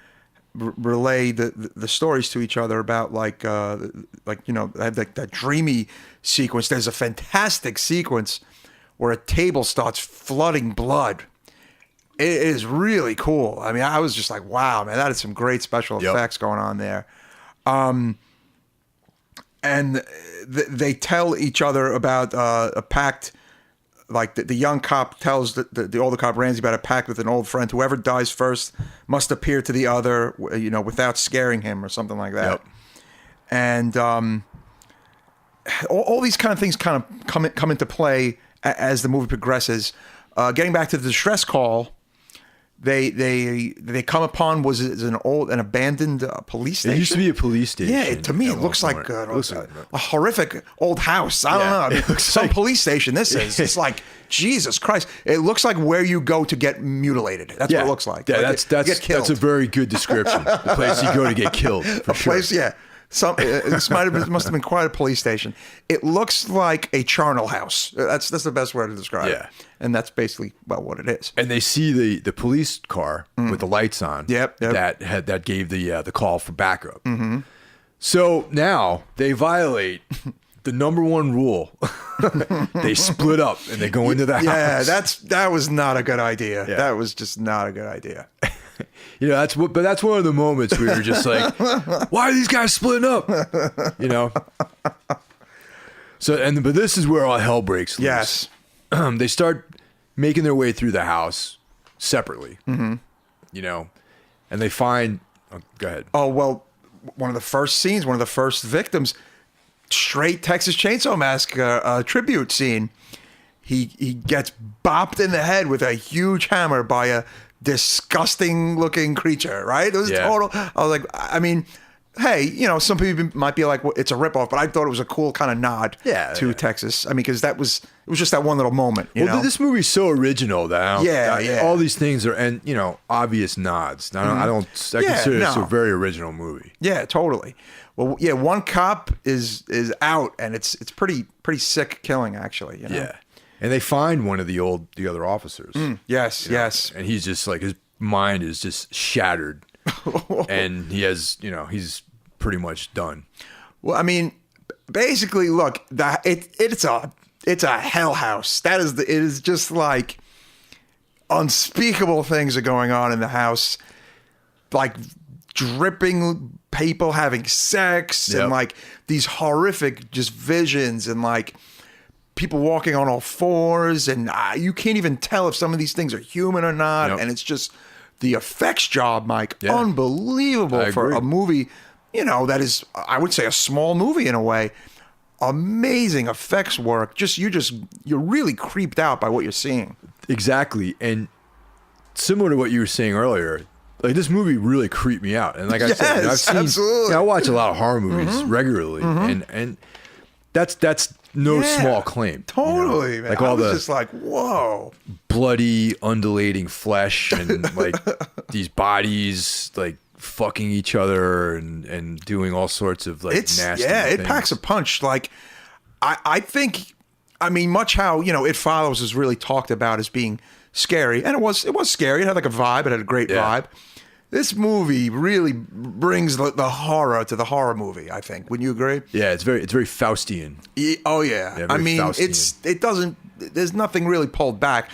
relay the stories to each other about like you know, that dreamy sequence. There's a fantastic sequence where a table starts flooding blood. It is really cool. I mean, I was just like, wow, man, that is some great special effects going on there. And they tell each other about a pact. Like the young cop tells the older cop Ramsey about a pact with an old friend. Whoever dies first must appear to the other, you know, without scaring him or something like that. Yep. And all these kind of things kind of come into play as the movie progresses. Getting back to the distress call, they come upon an abandoned police station. It used to be a police station. Yeah, to me it looks like a horrific old house. I don't know. I mean, some police station this is. It's like, Jesus Christ. It looks like where you go to get mutilated. That's what it looks like. Yeah, like that's a very good description. The place you go to get killed, for sure. Place, yeah. This must have been quite a police station. It looks like a charnel house. That's the best way to describe it. And that's basically what it is. And they see the police car with the lights on. Yep. That gave the call for backup. Mm-hmm. So now they violate the number one rule. They split up and they go into the house. Yeah, that was not a good idea. Yeah. That was just not a good idea. You know, that's one of the moments we were just like, why are these guys splitting up? You know? But this is where all hell breaks loose. Yes. They start making their way through the house separately. Mm-hmm. You know, and they find, go ahead. Oh, well, one of the first victims, straight Texas Chainsaw Massacre tribute scene. He gets bopped in the head with a huge hammer by a disgusting looking creature, right? It was total. I was like, I mean, hey, you know, some people might be like, well, it's a ripoff, but I thought it was a cool kind of nod to Texas. I mean, because it was just that one little moment. You know? This movie's so original that all these things are, and you know, obvious nods. I consider this a very original movie. Yeah, totally. Well, yeah, one cop is out, and it's pretty sick killing, actually. You know? Yeah. And they find one of the other officers. Yes. And he's just like, his mind is just shattered. And he's pretty much done. Well, I mean, basically, look, it's a hell house. It is just like unspeakable things are going on in the house. Like dripping people having sex and like these horrific just visions and like people walking on all fours, and you can't even tell if some of these things are human or not. Yep. And it's just the effects job, Mike, unbelievable for a movie, you know, that is, I would say, a small movie in a way. Amazing effects work. You're really creeped out by what you're seeing. Exactly. And similar to what you were saying earlier, like, this movie really creeped me out. And like I said, I've seen, absolutely. I watch a lot of horror movies regularly, and that's no Yeah, small claim. Totally, you know? man. Like all I was the just like, whoa. bloody, undulating flesh and like these bodies like fucking each other and doing all sorts of like nasty it things. packs a punch. Like, I think, I mean, much how, It Follows is really talked about as being scary, and it was scary. It had like a vibe. It had a great vibe. This movie really brings the horror to the horror movie, I think. Wouldn't you agree? Yeah, it's very Faustian. Oh yeah. I mean, Faustian. There's nothing really pulled back.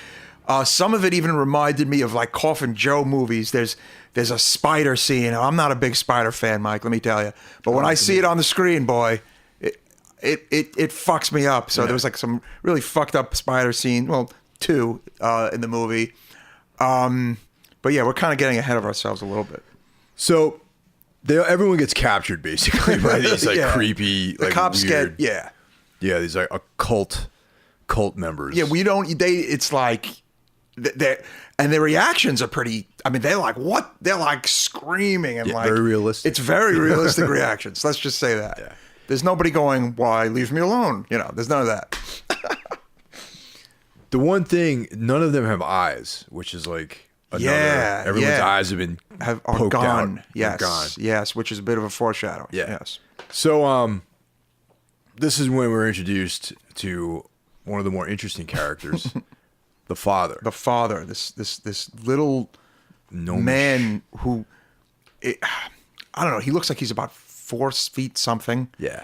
Some of it even reminded me of like Coffin Joe movies. There's a spider scene. I'm not a big spider fan, Mike, let me tell you. But when I see it on the screen, boy, it fucks me up. So there was like some really fucked up spider scene. Well, 2 in the movie. But yeah, we're kind of getting ahead of ourselves a little bit. So everyone gets captured basically by these like creepy, the like cops weird, get these like occult members. Yeah, it's like and their reactions are pretty. I mean, they're like, what? They're like screaming and like very realistic. It's very realistic reactions. Let's just say that. Yeah. There's nobody going, why leave me alone? There's none of that. The one thing, none of them have eyes, which is like another. Everyone's eyes have been are poked gone. out. Yes, They're gone. yes, which is a bit of a foreshadowing. Yeah. Yes. So, this is when we're introduced to one of the more interesting characters, the father. The father, this little man who, I don't know. He looks like he's about 4 feet something. Yeah,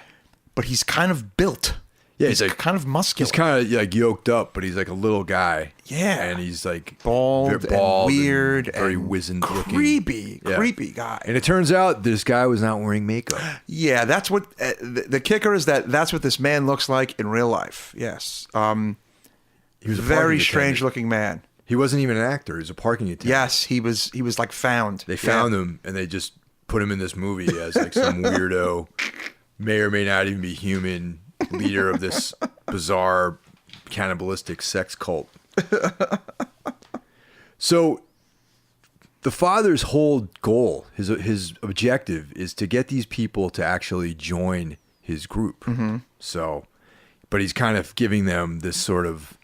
but he's kind of built. Yeah, he's like kind of muscular. He's kind of like yoked up, but he's like a little guy. Yeah, and he's like bald and weird, and very and wizened, creepy guy. And it turns out this guy was not wearing makeup. Yeah, that's what the kicker is. That's what this man looks like in real life. Yes, he was a very strange looking man. He wasn't even an actor; he was a parking attendant. Yes, he was like found. They found him, and they just put him in this movie as like some weirdo, may or may not even be human, leader of this bizarre cannibalistic sex cult. So the father's whole goal, his objective, is to get these people to actually join his group. Mm-hmm. So, but he's kind of giving them this sort of,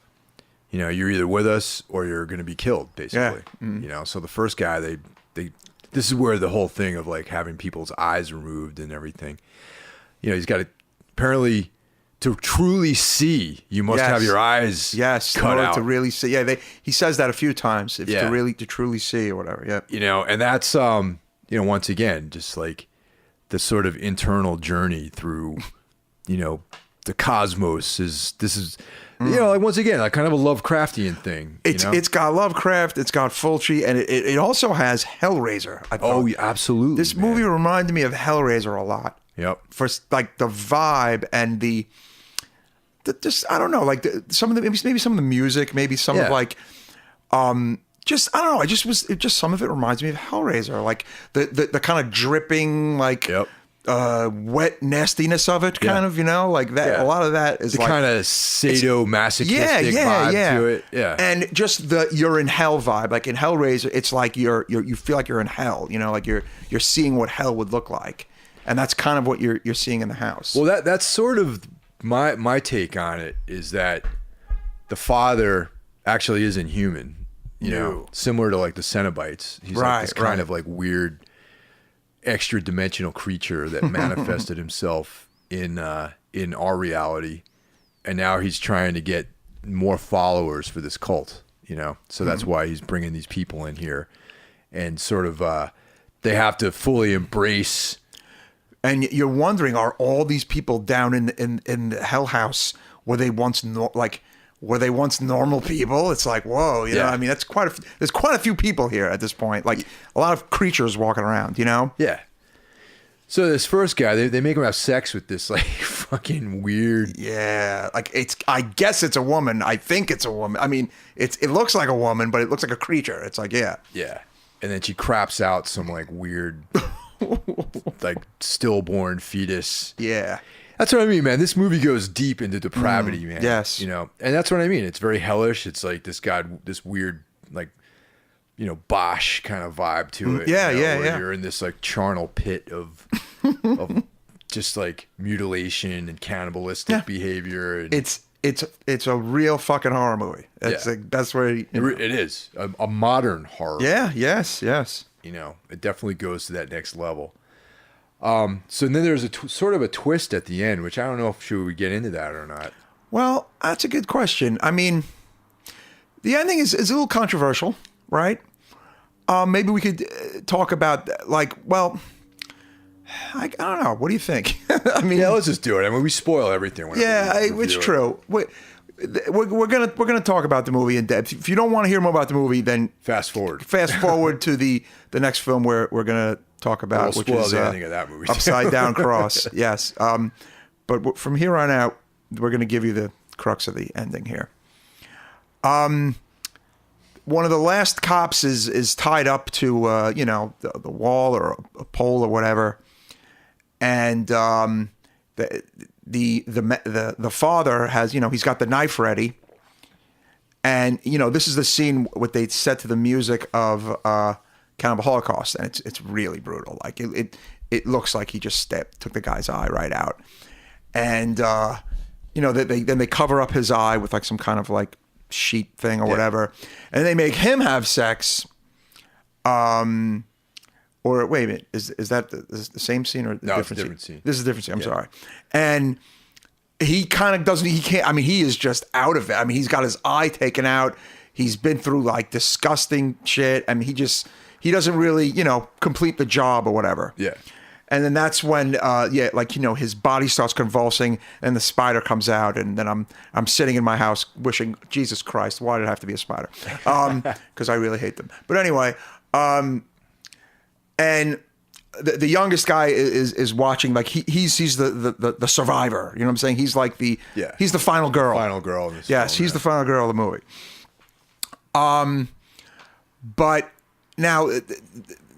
you're either with us or you're going to be killed, basically. Yeah. Mm-hmm. So the first guy, this is where the whole thing of like having people's eyes removed and everything. He's got to apparently. To truly see, you must have your eyes cut out to really see. Yeah, he says that a few times. To truly see or whatever. Yeah, and that's once again just like the sort of internal journey through, the cosmos. This is like once again like kind of a Lovecraftian thing. It's got Lovecraft, it's got Fulci, and it also has Hellraiser. I thought. Oh, absolutely. This movie reminded me of Hellraiser a lot. Yep. For like the vibe and the just I don't know, like some of the maybe some of the music, maybe some of like just I don't know. Some of it reminds me of Hellraiser, like the kind of dripping like wet nastiness of it, kind of like that. Yeah. A lot of that is the like kind of sadomasochistic vibe to it. Yeah, and just the you're in hell vibe. Like in Hellraiser, it's like you feel like you're in hell. Like you're seeing what hell would look like. And that's kind of what you're seeing in the house. Well, that's sort of my take on it is that the father actually isn't human. Similar to like the Cenobites. He's like this kind of like weird, extra dimensional creature that manifested himself in our reality, and now he's trying to get more followers for this cult. So that's why he's bringing these people in here, and sort of they have to fully embrace. And you're wondering, are all these people down in the Hell House, were they once normal people? It's like, whoa, I mean, there's quite a few people here at this point, like a lot of creatures walking around, Yeah. So this first guy, they make him have sex with this like fucking weird. Yeah, like I guess it's a woman. I think it's a woman. I mean, it looks like a woman, but it looks like a creature. It's like yeah. And then she craps out some like weird. Like stillborn fetus. Yeah. That's what I mean, man. This movie goes deep into depravity, man. Yes. And that's what I mean. It's very hellish. It's like this weird, like, Bosch kind of vibe to it. Yeah, where you're in this like charnel pit of just like mutilation and cannibalistic behavior. And it's a real fucking horror movie. It's like, that's where it is a modern horror. Yeah. Yes. You know, it definitely goes to that next level. So then there's a sort of a twist at the end, which I don't know if should we get into that or not. Well, that's a good question. I mean, the ending is a little controversial, right? Maybe we could talk about, like, well, I don't know. What do you think? I mean, yeah, let's just do it. I mean, we spoil everything. It's true. We're gonna talk about the movie in depth. If you don't want to hear more about the movie, then fast forward to the next film we're gonna talk about, which is the ending of that movie. Upside Down Cross. Yes. But from here on out, we're gonna give you the crux of the ending here. One of the last cops is tied up to the wall or a pole or whatever, and the father has, he's got the knife ready, and this is the scene what they set to the music of Cannibal Holocaust, and it's really brutal. Like it looks like he just took the guy's eye right out, and they cover up his eye with like some kind of like sheet thing or whatever, and they make him have sex. Or wait a minute, is that the same scene or no, it's a different scene? This is a different scene. I'm sorry. And he kind of doesn't. He can't. I mean, he is just out of it. I mean, he's got his eye taken out. He's been through like disgusting shit. I mean, he doesn't really complete the job or whatever. Yeah. And then that's when, his body starts convulsing, and the spider comes out, and then I'm sitting in my house wishing, Jesus Christ, why did it have to be a spider? Because I really hate them. But anyway, and the youngest guy is watching, like he's the survivor. You know what I'm saying? He's like he's the final girl. Final girl. In this yes, film, he's the final girl of the movie. But now.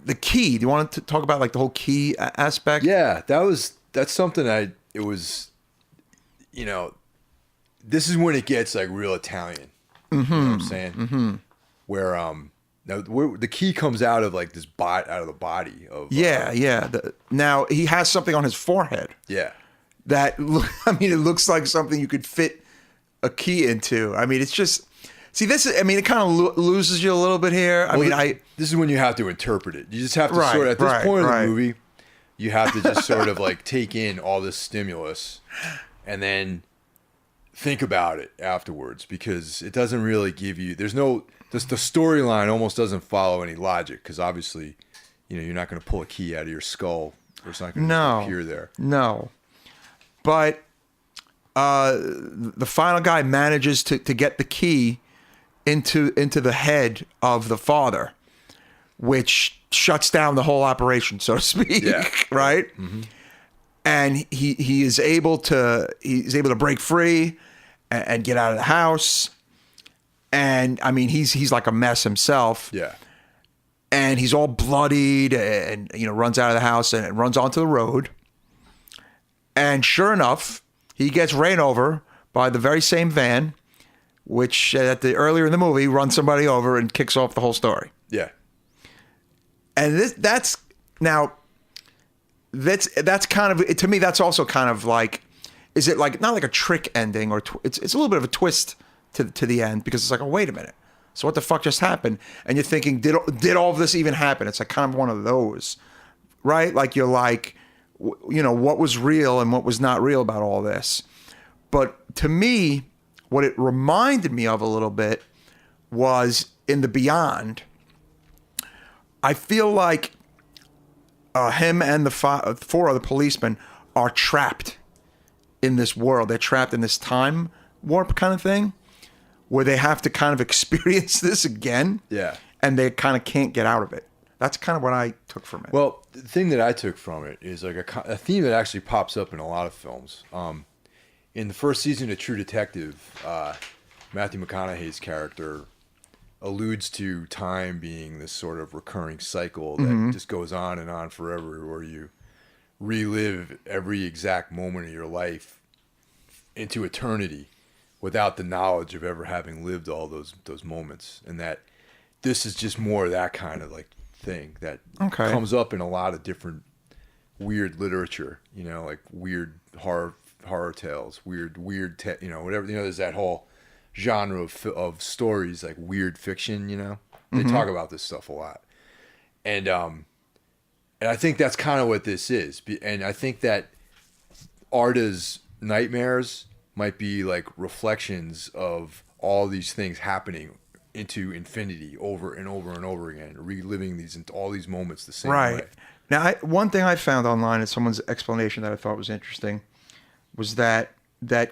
The key. Do you want to talk about like the whole key aspect? Yeah, that's something this is when it gets like real Italian. Mm-hmm. You know what I'm saying? Mm-hmm. Where the key comes out of like this out of the body of now he has something on his forehead. Yeah. It looks like something you could fit a key into. I mean, it's just. See, it kind of loses you a little bit here. This is when you have to interpret it. You just have to at this point in the movie, you have to just sort of like take in all this stimulus and then think about it afterwards, because it doesn't really give you, the storyline almost doesn't follow any logic, because obviously, you're not going to pull a key out of your skull, or it's not going to appear there. No. But the final guy manages to get the key into the head of the father, which shuts down the whole operation, so to speak. Yeah. Right? Mm-hmm. And he is able to break free and get out of the house. And I mean, he's like a mess himself. Yeah. And he's all bloodied and runs out of the house and runs onto the road. And sure enough, he gets ran over by the very same van, which earlier in the movie runs somebody over and kicks off the whole story. Yeah. And that's kind of, to me, that's also kind of like, is it like, not like a trick ending, or it's a little bit of a twist to the end, because it's like, oh, wait a minute. So what the fuck just happened? And you're thinking, did all of this even happen? It's like kind of one of those, right? Like you're like, what was real and what was not real about all this. But to me, what it reminded me of a little bit was in the Beyond. I feel like him and the four other policemen are trapped in this world. They're trapped in this time warp kind of thing, where they have to kind of experience this again. Yeah. And they kind of can't get out of it. That's kind of what I took from it. Well, the thing that I took from it is like a theme that actually pops up in a lot of films. In the first season of True Detective, Matthew McConaughey's character alludes to time being this sort of recurring cycle that just goes on and on forever, where you relive every exact moment of your life into eternity without the knowledge of ever having lived all those moments. And that this is just more of that kind of like thing that comes up in a lot of different weird literature, like weird horror tales, weird whatever. There's that whole genre of stories, like weird fiction. They talk about this stuff a lot, and I think that's kind of what this is. And I think that Arda's nightmares might be like reflections of all these things happening into infinity over and over and over again, reliving all these moments the same way. Now, one thing I found online is someone's explanation that I thought was interesting was that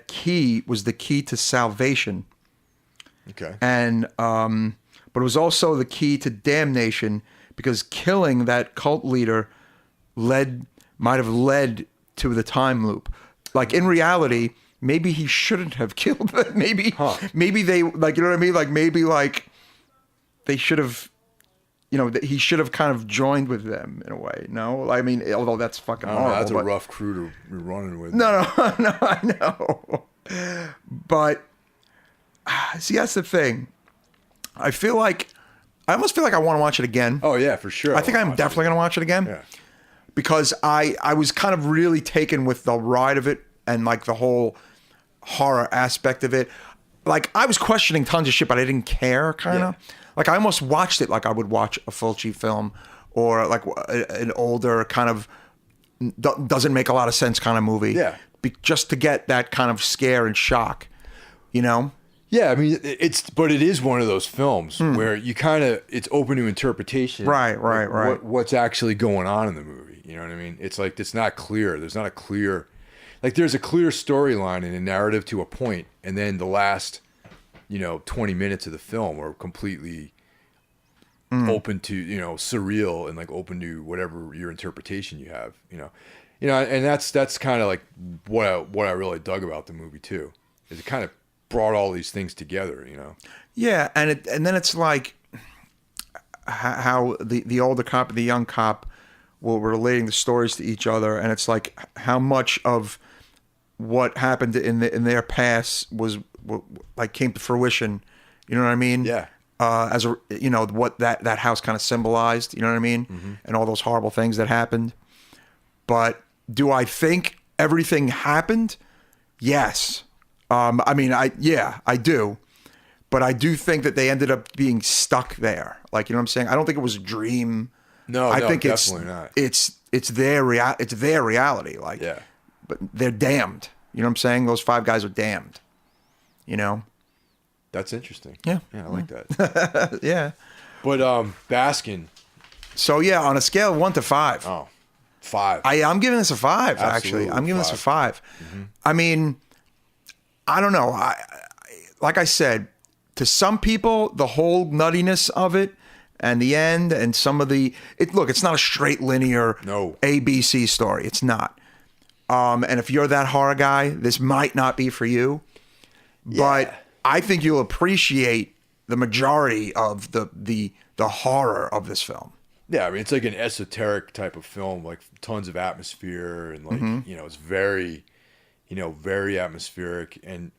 key was the key to salvation. Okay. And but it was also the key to damnation, because killing that cult leader might have led to the time loop. Like in reality, maybe he shouldn't have killed them. Maybe they, like, you know what I mean? Like maybe like they should have, he should have kind of joined with them in a way. No, I mean, although that's fucking horrible. That's a rough crew to be running with. No, I know. But see, that's the thing. I almost feel like I want to watch it again. Oh yeah, for sure. I think I'm definitely going to watch it again. Yeah. Because I was kind of really taken with the ride of it and like the whole horror aspect of it. Like I was questioning tons of shit, but I didn't care, kind of. Yeah. Like I almost watched it like I would watch a Fulci film or like an older kind of doesn't make a lot of sense kind of movie. Yeah. Just to get that kind of scare and shock, Yeah, I mean, but it is one of those films where you it's open to interpretation. Right. What's actually going on in the movie? You know what I mean? It's like, it's not clear. There's not a clear, like there's a clear storyline and a narrative to a point, and then the last, 20 minutes of the film are completely open to, surreal and like open to whatever your interpretation you have, and that's kind of like what I really dug about the movie too, is it kind of brought all these things together, Yeah, and then it's like how the older cop and the young cop were relating the stories to each other, and it's like how much of what happened in their past was like came to fruition. You know what I mean? Yeah. As a what that house kind of symbolized. You know what I mean? Mm-hmm. And all those horrible things that happened. But do I think everything happened? Yes. I mean, I do. But I do think that they ended up being stuck there. Like, you know what I'm saying? I don't think it was a dream. No, I think definitely not. It's their reality. Like, yeah. But they're damned. You know what I'm saying? Those 5 guys are damned. That's interesting. Yeah. Yeah, I like that. Yeah. But Baskin. So yeah, on a scale of 1 to 5. Oh, 5. I'm giving this a 5. Absolutely, actually, I'm giving this a 5. Mm-hmm. I mean, I don't know. Like I said, to some people, the whole nuttiness of it and the end and some of it's not a straight linear ABC story. It's not. And if you're that horror guy, this might not be for you. Yeah. But I think you'll appreciate the majority of the horror of this film. Yeah, I mean, it's like an esoteric type of film, like tons of atmosphere and like, it's very, very atmospheric. And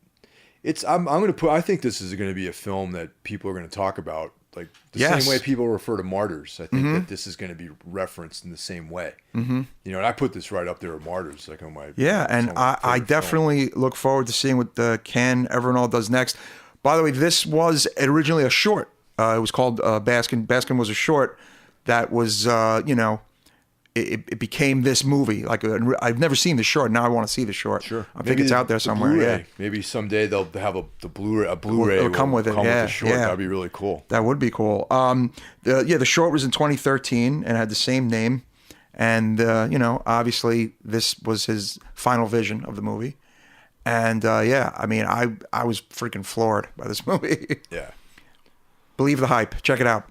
I think this is going to be a film that people are going to talk about, like the same way people refer to Martyrs. I think that this is going to be referenced in the same way. Mm-hmm. And I put this right up there with Martyrs, like on my and I definitely look forward to seeing what Ken Evernall does next. By the way, this was originally a short. It was called Baskin. Baskin was a short that was it became this movie. Like I've never seen the short. Now I want to see the short. Sure, I think it's out there somewhere. Blu-ray. Yeah, maybe someday they'll have a Blu-ray. It'll come with it. With the short. That'd be really cool. That would be cool. The short was in 2013 and had the same name, and obviously this was his final vision of the movie, and I mean I was freaking floored by this movie. Yeah, believe the hype. Check it out.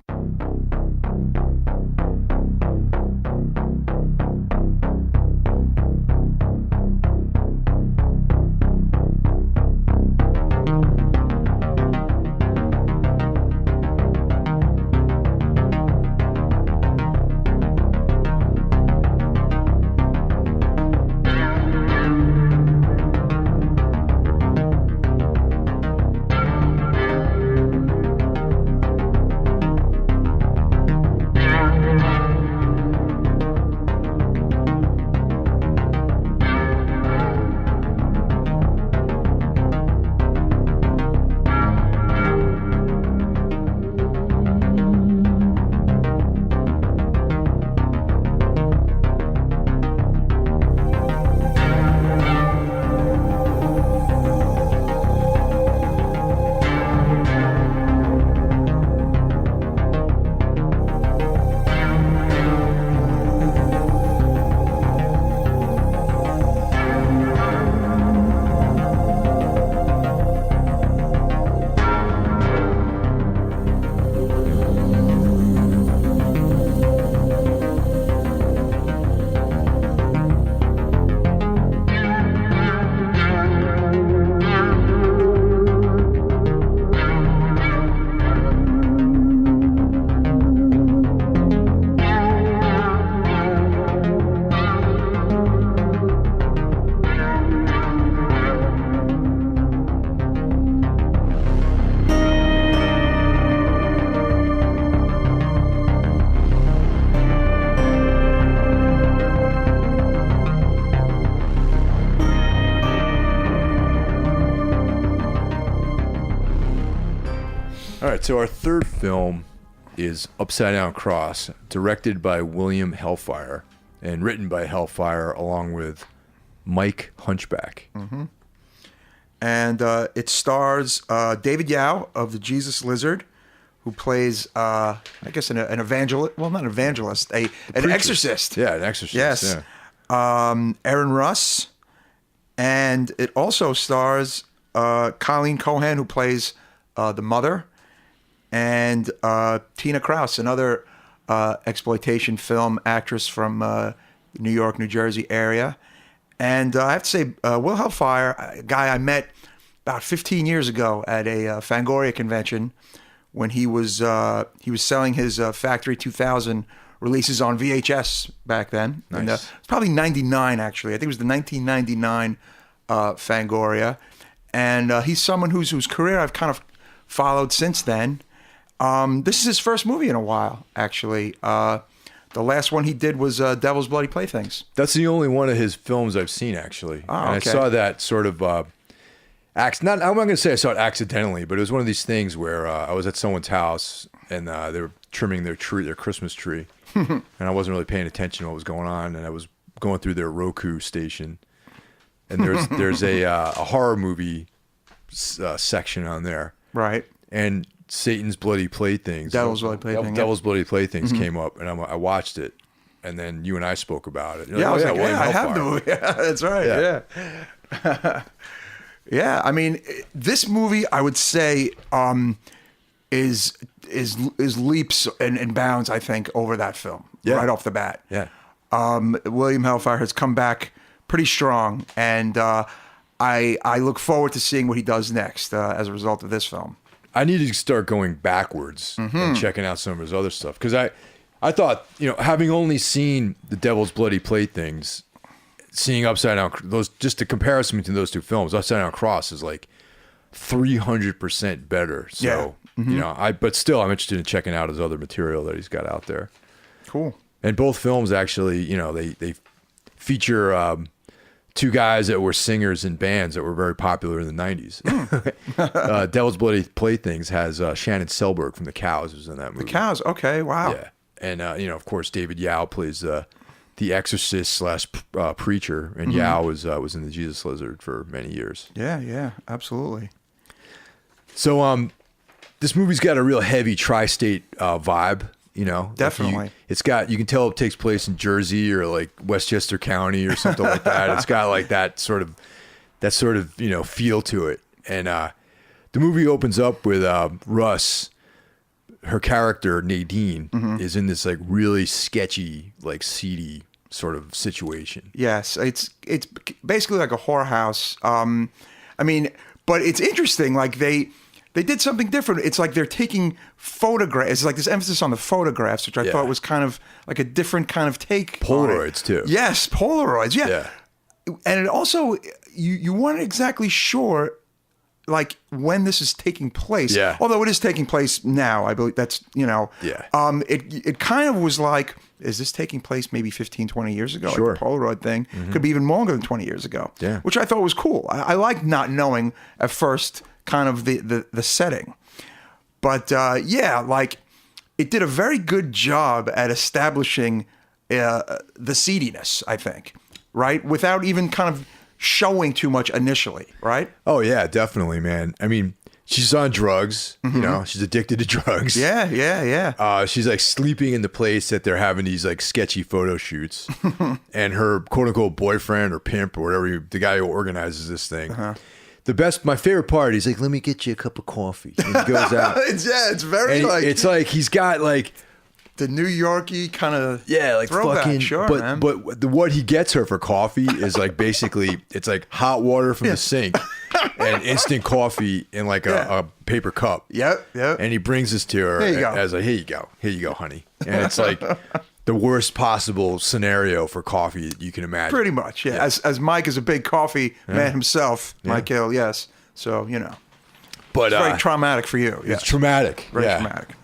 right, so our third film is Upside Down Cross, directed by William Hellfire and written by Hellfire along with Mike Hunchback. Mm-hmm. And it stars David Yao of the Jesus Lizard, who plays, I guess, an evangelist. Well, not an evangelist, an exorcist. Yeah, an exorcist. Yes. Yeah. Aaron Russ. And it also stars Colleen Cohan, who plays the mother, and Tina Kraus, another exploitation film actress from New York, New Jersey area. And I have to say, Will Hellfire, a guy I met about 15 years ago at a Fangoria convention when he was selling his Factory 2000 releases on VHS back then. Nice. And, it's probably 99, actually. I think it was the 1999 Fangoria. And he's someone whose career I've kind of followed since then. This is his first movie in a while, actually. The last one he did was Devil's Bloody Playthings. That's the only one of his films I've seen, actually. Oh, and okay. I saw that sort of... I'm not going to say I saw it accidentally, but it was one of these things where I was at someone's house and they were trimming their Christmas tree, and I wasn't really paying attention to what was going on, and I was going through their Roku station, and there's a horror movie section on there, Right. and Satan's Bloody Playthings, Devil's Bloody Playthings, Devil's Bloody Playthings came up, and I watched it, and then you and I spoke about it. You're Yeah, I was like, William I have Hellfire. the movie. Yeah, that's right. Yeah. Yeah, I mean, this movie, I would say, is leaps and bounds, I think, over that film right off the bat. Yeah. William Hellfire has come back pretty strong, and I look forward to seeing what he does next as a result of this film. I need to start going backwards and checking out some of his other stuff, because I thought, having only seen the Devil's Bloody Playthings, seeing Upside Down, just the comparison between those two films, Upside Down Cross is like 300% better. So, but still, I'm interested in checking out his other material that he's got out there. Cool. And both films actually, they feature two guys that were singers in bands that were very popular in the 90s. Devil's Bloody Playthings has Shannon Selberg from The Cows who's in that movie. The Cows, okay, wow. Yeah. And, of course, David Yao plays the exorcist / preacher, and Yao was in the Jesus Lizard for many years. Yeah, absolutely. So this movie's got a real heavy tri-state vibe. Definitely. You can tell it takes place in Jersey or like Westchester County or something like that. It's got like that sort of feel to it. And the movie opens up with Russ, her character Nadine, is in this like really sketchy, like seedy sort of situation. Yes, it's basically like a whorehouse. But it's interesting. Like they did something different. It's like they're taking photographs. It's like this emphasis on the photographs, which I thought was kind of like a different kind of take. Polaroids too. Yes, Polaroids. Yeah. And it also, you weren't exactly sure, like, when this is taking place. Yeah. Although it is taking place now, I believe that's, Yeah. It kind of was like, is this taking place maybe 15, 20 years ago? Sure. Like the Polaroid thing could be even longer than 20 years ago. Yeah. Which I thought was cool. I liked not knowing at first kind of the setting. But like it did a very good job at establishing the seediness, I think, right? Without even kind of showing too much initially, right? Oh yeah, definitely, man. I mean, she's on drugs, she's addicted to drugs. Yeah. She's like sleeping in the place that they're having these like sketchy photo shoots. And her quote unquote boyfriend or pimp or whatever, the guy who organizes this thing. My favorite part, he's like, let me get you a cup of coffee. And he goes out. it's very and like, it's like he's got like the New Yorkie kind of like throwback. fucking Sure, man. but what he gets her for coffee is like basically it's like hot water from the sink and instant coffee in like a paper cup. Yep. And he brings this to her Here you go. as a here you go, honey. And it's like the worst possible scenario for coffee that you can imagine. Pretty much, yeah. As Mike is a big coffee man himself, Mike Hill, yes. So But it's very traumatic for you. It's traumatic. Very traumatic.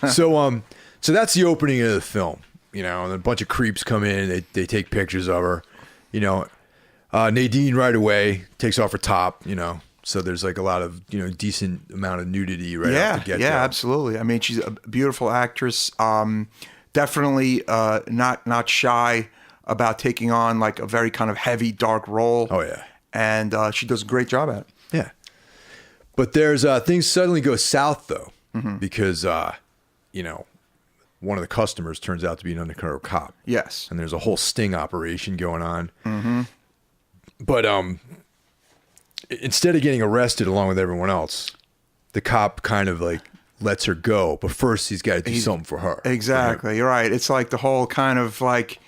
So that's the opening of the film, and a bunch of creeps come in, they take pictures of her, Nadine right away takes off her top, So there's like a lot of decent amount of nudity right Yeah, off the get-go. yeah, absolutely. I mean, she's a beautiful actress. Definitely not shy about taking on like a very kind of heavy, dark role. Oh yeah, and she does a great job at it. yeah. But there's things suddenly go south though, because one of the customers turns out to be an undercover cop. Yes, and there's a whole sting operation going on. But instead of getting arrested along with everyone else, the cop kind of like lets her go. But first, he's got to do something for her. Exactly, you're right. It's like the whole kind of like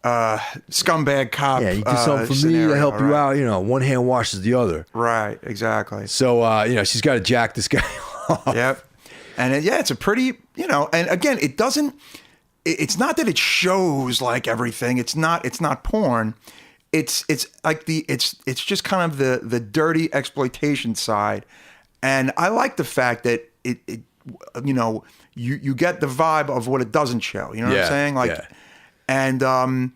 scumbag cop. Yeah, you do something for scenario, me to help you right? out. One hand washes the other. Right, exactly. So she's got to jack this guy off. Yep. And it's a pretty, and again, it's not that it shows like everything. It's not porn. It's like it's just kind of the dirty exploitation side. And I like the fact that it you get the vibe of what it doesn't show. You know what I'm saying? Like, and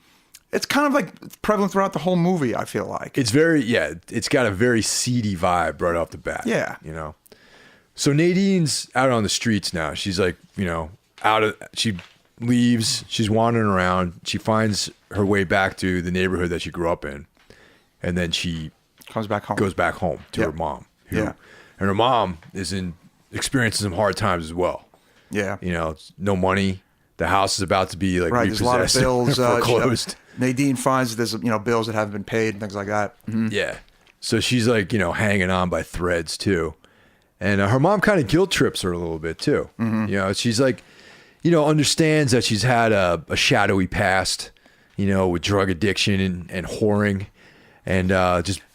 it's kind of like prevalent throughout the whole movie, I feel like. It's it's got a very seedy vibe right off the bat. Yeah. So Nadine's out on the streets now. She's like, she leaves, she's wandering around. She finds her way back to the neighborhood that she grew up in. And then she goes back home to her mom. And her mom is experiencing some hard times as well. Yeah. No money. The house is about to be like repossessed. There's a lot of bills foreclosed. Nadine finds that there's bills that haven't been paid and things like that. Mm-hmm. Yeah. So she's like, hanging on by threads too. And her mom kind of guilt trips her a little bit too. Mm-hmm. She's like, understands that she's had a shadowy past, with drug addiction and whoring. And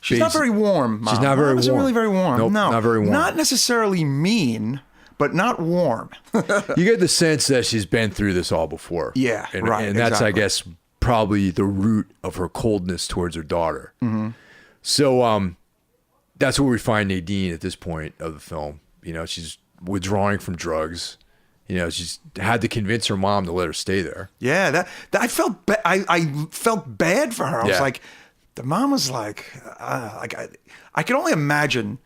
she's not very warm, Mom. She's not very warm. Isn't really very warm. Nope, no, not very warm. Not necessarily mean, but not warm. You get the sense that she's been through this all before. Yeah, right. And that's, exactly. I guess, probably the root of her coldness towards her daughter. Mm-hmm. So that's where we find Nadine at this point of the film. She's withdrawing from drugs. She's had to convince her mom to let her stay there. Yeah, that I felt I felt bad for her. I was like, the mom was like I can only imagine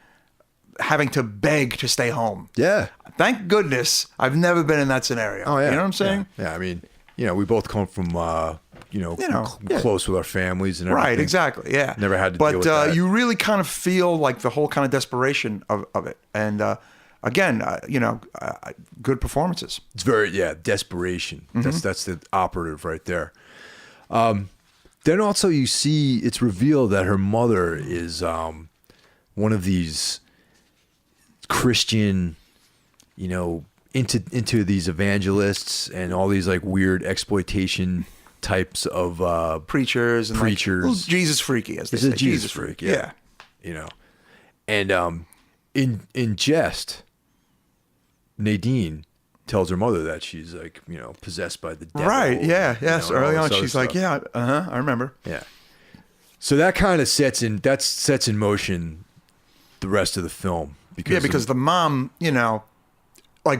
having to beg to stay home. Yeah. Thank goodness I've never been in that scenario. Oh yeah. You know what I'm saying? Yeah. I mean, we both come from close with our families and everything. Right, exactly. Yeah. Never had to deal with that. But you really kind of feel like the whole kind of desperation of it. And again, good performances. It's very desperation. Mm-hmm. That's the operative right there. Then also you see it's revealed that her mother is one of these Christian, into these evangelists and all these like weird exploitation types of preachers and preachers. Like, Jesus freaky, as they say. A Jesus freak, yeah. And in jest, Nadine tells her mother that she's like, possessed by the devil. Right, yeah, yes. Early on, she's like, stuff. I remember. Yeah. So that kind of sets in motion the rest of the film. Because the mom,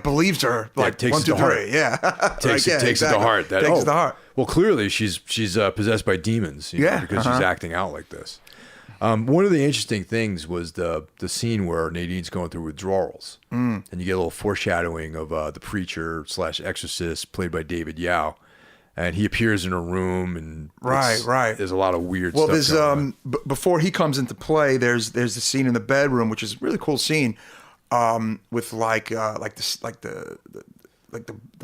believes her, like, takes 1, 2, 3. Yeah. Takes it to heart. Takes it to heart. Well, clearly she's possessed by demons, because she's acting out like this. One of the interesting things was the scene where Nadine's going through withdrawals, and you get a little foreshadowing of the preacher / exorcist played by David Yao, and he appears in her room, and right. There's a lot of weird stuff. Well, there's before he comes into play, there's the scene in the bedroom, which is a really cool scene, with the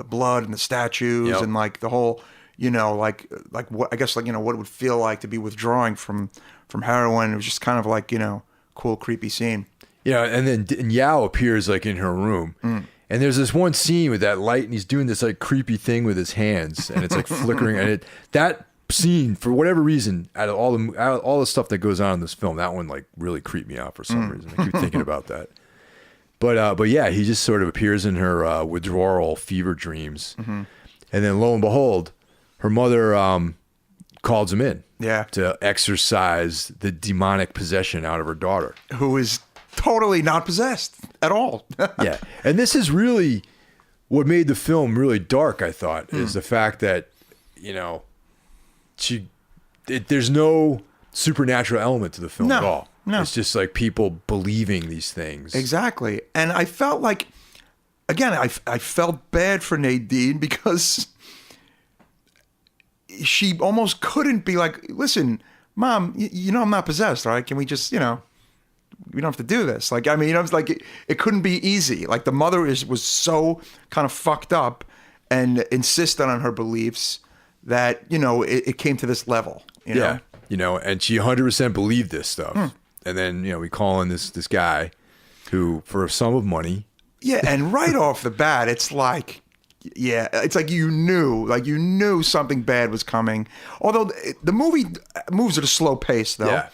blood and the statues and like the whole, like what I guess what it would feel like to be withdrawing from heroin. It was just kind of like, cool, creepy scene. Yeah, and then Yao appears like in her room. And there's this one scene with that light, and he's doing this like creepy thing with his hands, and it's like flickering. And that scene, for whatever reason, out of all the stuff that goes on in this film, that one like really creeped me out for some reason. I keep thinking about that. But yeah, he just sort of appears in her withdrawal fever dreams, and then lo and behold, her mother calls him in, to exorcise the demonic possession out of her daughter, who is totally not possessed at all. Yeah, and this is really what made the film really dark. I thought is the fact that there's no supernatural element to the film at all. No. It's just like people believing these things. Exactly. And I felt like, again, I felt bad for Nadine because she almost couldn't be like, listen, Mom, you know I'm not possessed, all right? Can we just, we don't have to do this. Like, I mean, I was like, it couldn't be easy. Like the mother was so kind of fucked up and insisted on her beliefs that, it came to this level. Yeah. And she 100% believed this stuff. And then, we call in this guy who, for a sum of money. Yeah. And right off the bat, it's like, it's like you knew something bad was coming. Although the movie moves at a slow pace, though. Yeah.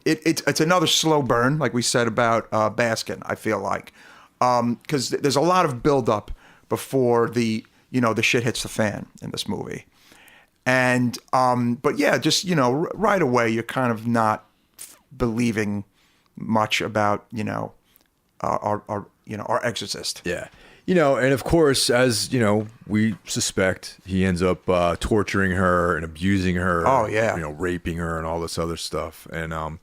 It's another slow burn, like we said about Baskin. I feel like because there's a lot of buildup before the shit hits the fan in this movie, and but yeah, just right away you're kind of not believing much about our exorcist. Yeah. And of course, as we suspect, he ends up torturing her and abusing her. Oh yeah, raping her and all this other stuff. And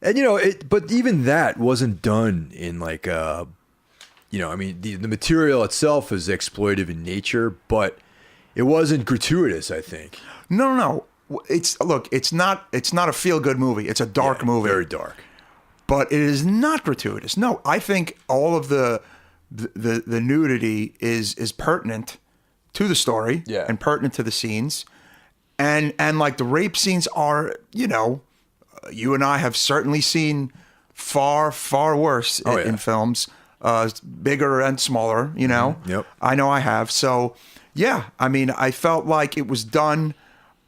but even that wasn't done in like I mean, the material itself is exploitive in nature, but it wasn't gratuitous, I think. No. It's not a feel good movie. It's a dark movie, very dark. But it is not gratuitous. No, I think all of the nudity is pertinent to the story and pertinent to the scenes. And like the rape scenes are, you and I have certainly seen far, far worse in films, bigger and smaller, Yep. I know I have. So, yeah, I mean, I felt like it was done,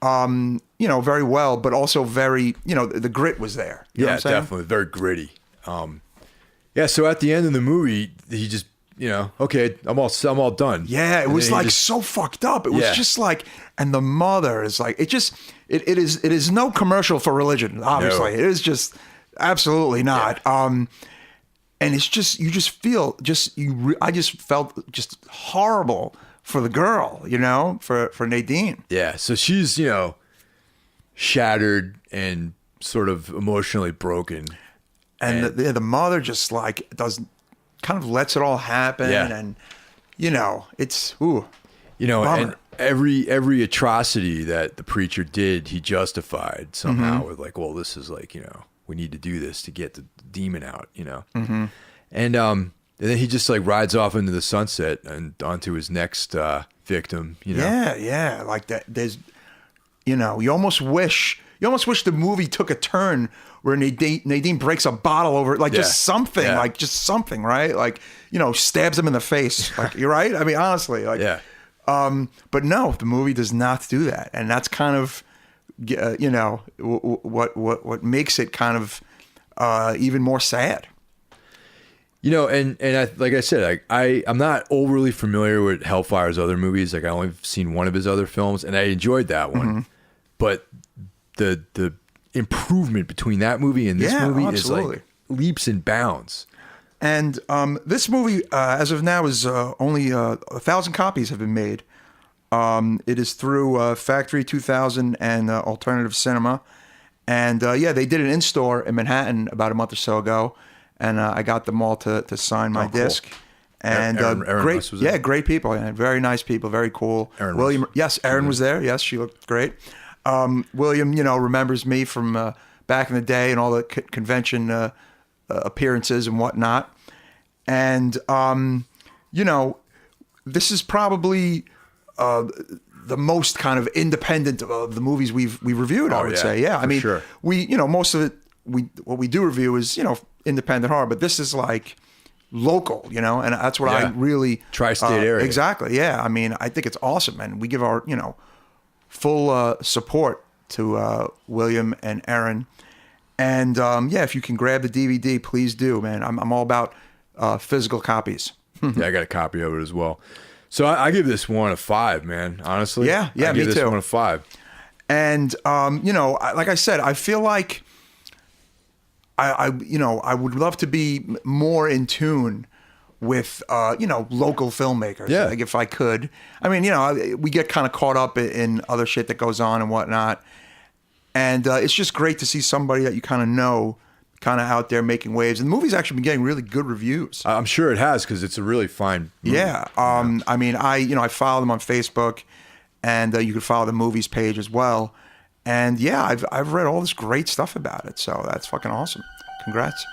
very well, but also very, the grit was there. You know what I'm saying? Definitely. Very gritty. So at the end of the movie, he just, okay, I'm all done. Yeah, it was like so fucked up. It was just like, and the mother is like, it is no commercial for religion. Obviously, it is just absolutely not. Yeah. And it's just, you just feel I just felt just horrible for the girl, for Nadine. Yeah. So she's, shattered and sort of emotionally broken. And the mother just like kind of lets it all happen. Yeah. And, it's, bummer. And every atrocity that the preacher did, he justified somehow with like, well, this is like, we need to do this to get the demon out, Mm-hmm. And then he just like rides off into the sunset and onto his next victim, Yeah. Like that. There's, you almost wish the movie took a turn where Nadine breaks a bottle over it, like just something, right? Like, stabs him in the face. Like, you're right. I mean, honestly, like, but no, the movie does not do that. And that's kind of, what makes it kind of even more sad. And like I said, I'm not overly familiar with Hellfire's other movies. Like I only seen one of his other films, and I enjoyed that one. Mm-hmm. But the improvement between that movie and this movie is like leaps and bounds. And this movie, as of now, is only 1,000 copies have been made. It is through Factory 2000 and Alternative Cinema. And they did an in-store in Manhattan about a month or so ago. And I got them all to sign my disc. Cool. And Aaron great people. Yeah, very nice people, very cool. Erin was there. Yes, she looked great. William, remembers me from back in the day and all the convention appearances and whatnot. And, this is probably the most kind of independent of the movies we reviewed, I would say. Yeah, I mean, sure. We, most of it, what we do review is, independent horror, but this is like local, and that's what I really... Tri-state area. Exactly, yeah. I mean, I think it's awesome, and we give our, full support to William and Erin. And if you can grab the DVD, please do, man. I'm all about physical copies. Yeah, I got a copy of it as well. So I give this one a 5, man. Honestly, yeah, I give me this too. one a 5. And like I said, I feel like I would love to be more in tune with local filmmakers. Yeah. Like if I could. I mean, we get kind of caught up in other shit that goes on and whatnot. And it's just great to see somebody that you kind of know, kind of out there making waves. And the movie's actually been getting really good reviews. I'm sure it has, because it's a really fine movie. Yeah. I mean, I follow them on Facebook, and you can follow the movies page as well. And yeah, I've read all this great stuff about it. So that's fucking awesome. Congrats.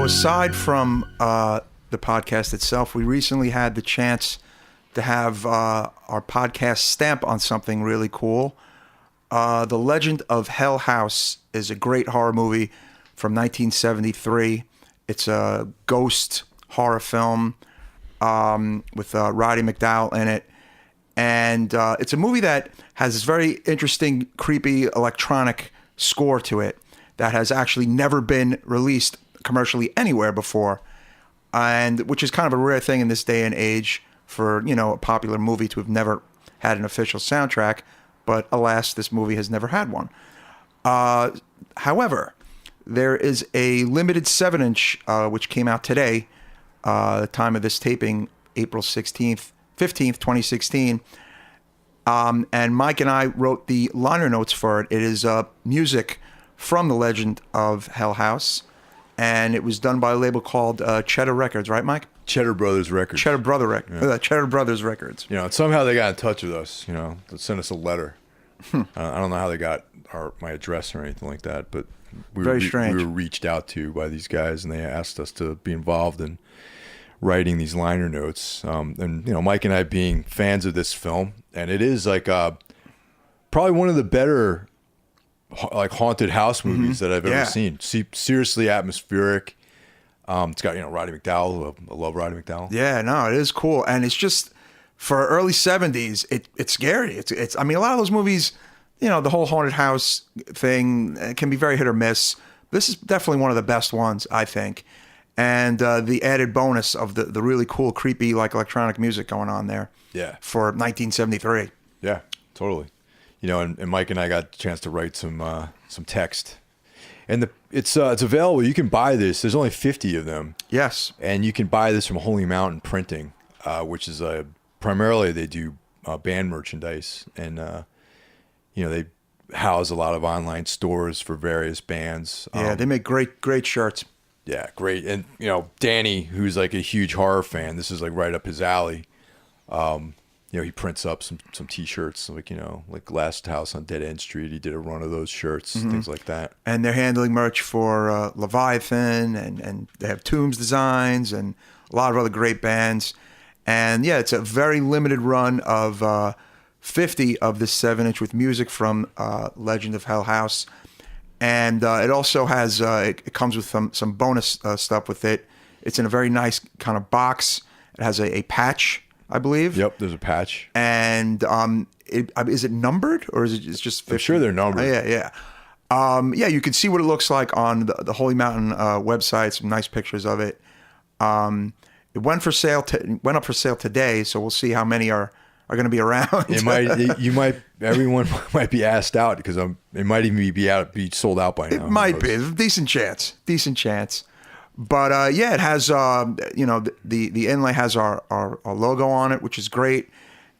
Aside from the podcast itself, we recently had the chance to have our podcast stamp on something really cool. The Legend of Hell House is a great horror movie from 1973. It's a ghost horror film with Roddy McDowall in it. And it's a movie that has this very interesting, creepy electronic score to it that has actually never been released commercially anywhere before, and which is kind of a rare thing in this day and age for, you know, a popular movie to have never had an official soundtrack. But alas, this movie has never had one. However, there is a limited 7-inch which came out today, the time of this taping, April 15th, 2016. And Mike and I wrote the liner notes for it. It is music from The Legend of Hell House. And it was done by a label called Cheddar Records, right, Mike? Cheddar Brothers Records. Cheddar Brothers Records. You know, and somehow they got in touch with us. You know, they sent us a letter. I don't know how they got my address or anything like that, but Very strange. We were reached out to by these guys, and they asked us to be involved in writing these liner notes. And you know, Mike and I being fans of this film, and it is like probably one of the better like haunted house movies that I've ever seen. Seriously atmospheric. It's got, you know, Roddy McDowall. I love Roddy McDowall. Yeah, no, it is cool, and it's just for early 70s. It's scary. It's. I mean, a lot of those movies, you know, the whole haunted house thing can be very hit or miss. This is definitely one of the best ones, I think. And the added bonus of the really cool, creepy, like electronic music going on there. Yeah. For 1973. Yeah, totally. You know, and Mike and I got a chance to write some text, and it's available. You can buy this. There's only 50 of them. Yes, and you can buy this from Holy Mountain Printing, which is primarily they do band merchandise, and you know, they house a lot of online stores for various bands. Yeah, they make great shirts. Yeah, great. And you know, Danny, who's like a huge horror fan, this is like right up his alley. You know, he prints up some T-shirts, like, you know, like Last House on Dead End Street. He did a run of those shirts, things like that. And they're handling merch for Leviathan, and they have Tombs designs and a lot of other great bands. And yeah, it's a very limited run of 50 of this 7-inch with music from Legend of Hell House. And it also has, it comes with some bonus stuff with it. It's in a very nice kind of box. It has a patch, I believe. Yep, there's a patch. And is it numbered, or is it just 50? I'm sure they're numbered. Yeah. Yeah, you can see what it looks like on the Holy Mountain website. Some nice pictures of it. It went up for sale today, so we'll see how many are are going to be around. Everyone might be asked out because it might even be sold out by now. It might be. Decent chance. But yeah, it has, the inlay has our logo on it, which is great.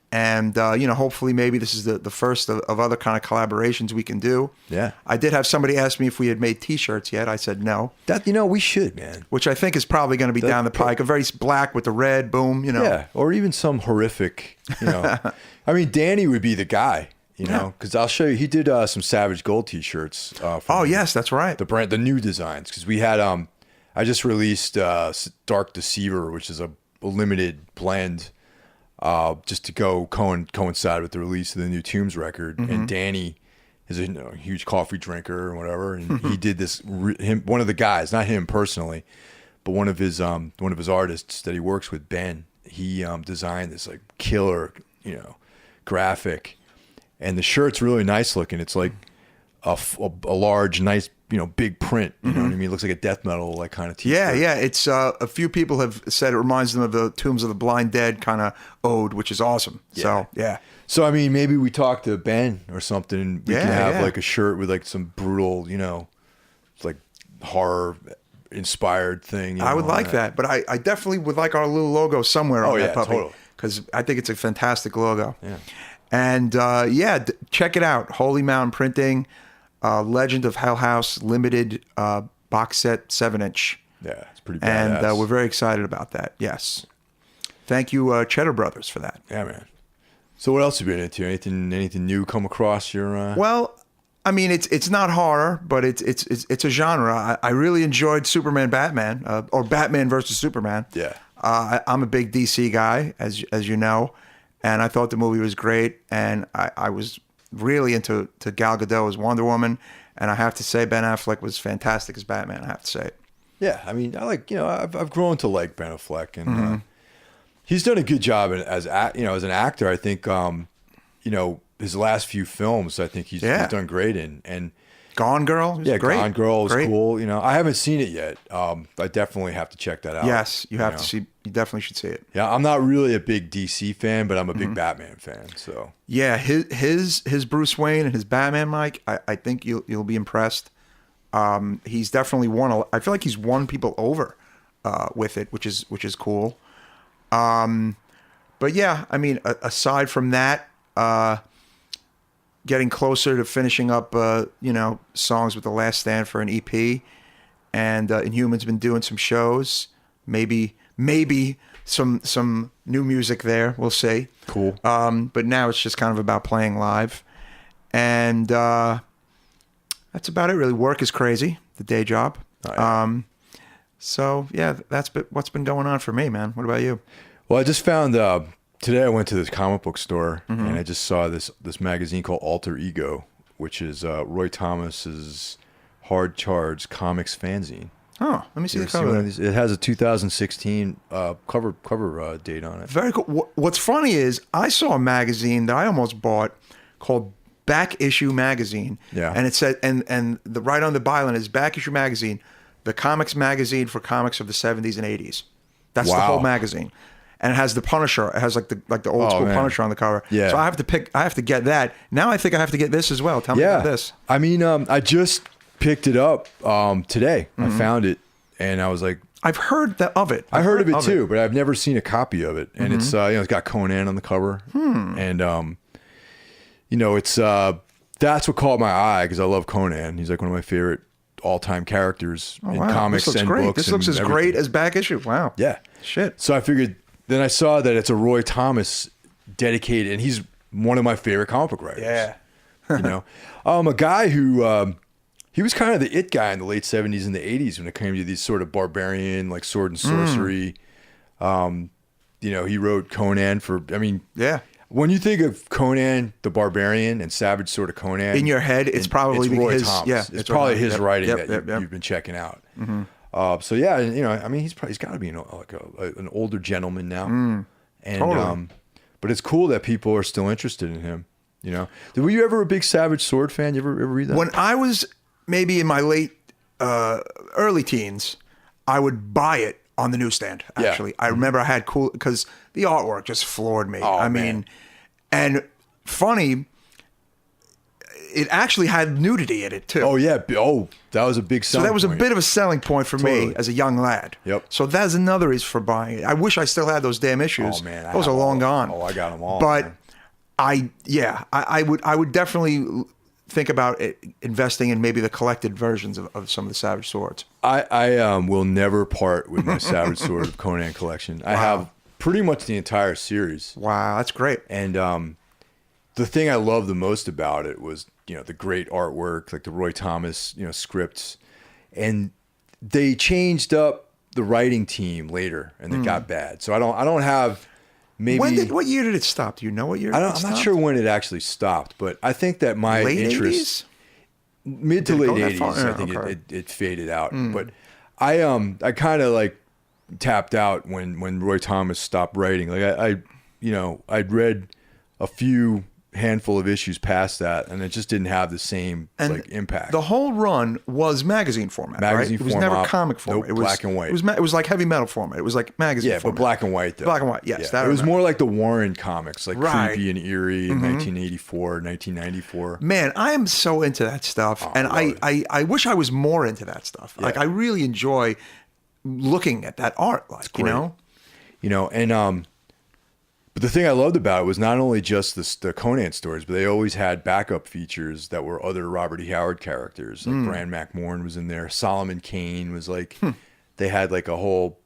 And, hopefully maybe this is the first of other kind of collaborations we can do. Yeah. I did have somebody ask me if we had made T-shirts yet. I said no. We should, man. Which I think is probably going to be down the pike. A very black with the red, boom, Yeah, or even some horrific, I mean, Danny would be the guy, because I'll show you. He did some Savage Gold T-shirts. Yes, that's right. The new designs, because we had, I just released Dark Deceiver, which is a limited blend. Just to coincide with the release of the new Tombs record. Mm-hmm. And Danny is a huge coffee drinker or whatever, and he did this. One of the guys, not him personally, but one of his artists that he works with, Ben. He designed this like killer, graphic, and the shirt's really nice looking. It's like a large, nice, big print. You know what I mean? It looks like a death metal like kind of T-shirt. Yeah. It's a few people have said it reminds them of the Tombs of the Blind Dead kind of ode, which is awesome. Yeah. So yeah. So I mean, maybe we talk to Ben or something. And we can have like a shirt with like some brutal, like horror inspired thing. I would like that, but I definitely would like our little logo somewhere on that puppy, totally. Because I think it's a fantastic logo. Yeah. And check it out. Holy Mountain Printing. Legend of Hell House limited box set 7-inch. Yeah, it's pretty badass. And we're very excited about that. Yes. Thank you, Cheddar Brothers, for that. Yeah, man. So what else have you been into? Anything new come across your? Well, I mean, it's not horror, but it's a genre. I really enjoyed Superman Batman or Batman versus Superman. Yeah. I'm a big DC guy, as you know, and I thought the movie was great, and I was really into Gal Gadot as Wonder Woman, and I have to say Ben Affleck was fantastic as Batman. I have to say it. Yeah, I mean, I like I've grown to like Ben Affleck, and he's done a good job as an actor. I think his last few films, I think he's done great in. And Gone Girl, great. Gone Girl was great. Cool. I haven't seen it yet. I definitely have to check that out. Yes, you have to see. You definitely should see it. Yeah, I'm not really a big DC fan, but I'm a big Batman fan. So yeah, his Bruce Wayne and his Batman, Mike. I think you'll be impressed. He's definitely won. I feel like he's won people over with it, which is cool. But yeah, I mean, aside from that, getting closer to finishing up, songs with The Last Stand for an EP, and Inhuman's been doing some shows. Maybe some new music there. We'll see. Cool. But now it's just kind of about playing live, and that's about it. Really, work is crazy. The day job. Oh, yeah. So yeah, that's what's been going on for me, man. What about you? Well, I just found today I went to this comic book store and I just saw this magazine called Alter Ego, which is Roy Thomas's Hard Charge Comics fanzine. Oh, let me see the cover. It has a 2016 cover date on it. Very cool. What's funny is I saw a magazine that I almost bought called Back Issue Magazine. Yeah. And it said, and the right on the byline is Back Issue Magazine, the comics magazine for comics of the 70s and 80s. That's the whole magazine. And it has the Punisher. It has like the old school Punisher on the cover. Yeah. So I have to get that. Now I think I have to get this as well. Tell me about this. I mean, I just picked it up today. I found it and I was like, I've heard of it. I heard of it too, but I've never seen a copy of it. And it's it's got Conan on the cover. And it's that's what caught my eye because I love Conan. He's like one of my favorite all-time characters in comics and great. books. This looks as great as Back Issue. Wow. Yeah. Shit. So I figured. Then I saw that it's a Roy Thomas dedicated, and he's one of my favorite comic book writers. Yeah. A guy who he was kind of the it guy in the late 70s and the 80s when it came to these sort of barbarian, like sword and sorcery. He wrote Conan when you think of Conan the Barbarian and Savage Sword of Conan in your head, it's probably Roy his. Thomas. Yeah, it's probably his writing that you've been checking out. So yeah, he's got to be an older gentleman now, and totally. But it's cool that people are still interested in him. Were you ever a big Savage Sword fan? You ever read that? When I was maybe in my late early teens, I would buy it on the newsstand. Actually, I remember I had because the artwork just floored me. Oh, I mean, And funny, it actually had nudity in it too. Oh yeah. Oh, that was a big selling So that was a point. bit of a selling point for me Totally. as a young lad. Yep. So that's another reason for buying it. I wish I still had those damn issues. Oh man, those are long gone. Oh, I got them all. But man. I would definitely think about investing in maybe the collected versions of some of the Savage swords. I will never part with my Savage Sword of Conan collection. I have pretty much the entire series. Wow, that's great. And the thing I loved the most about it was, the great artwork, like the Roy Thomas, scripts. And they changed up the writing team later, and it got bad. So I don't have maybe. What year did it stop? Do you know what year? I'm not sure when it actually stopped, but I think that my Late interest 80s? mid to Did it late go that 80s, far? I Yeah, think okay. it faded out. But I kind of like tapped out when Roy Thomas stopped writing. Like I'd read a few handful of issues past that, and it just didn't have the same impact. The whole run was magazine format. Magazine right? It was format. never comic format. Nope, it was black and white. It was like heavy metal format. It was like magazine yeah, format. but black and white though. Black and white, yes. Yeah. That I It was remember. more like the Warren comics, like Right. Creepy and Eerie in 1984, 1994. Man, I am so into that stuff, and I love I wish I was more into that stuff. Like Yeah. I really enjoy looking at that art. Like great. And but the thing I loved about it was not only just the Conan stories, but they always had backup features that were other Robert E. Howard characters. Like Bran McMorn was in there. Solomon Kane was like, they had like a whole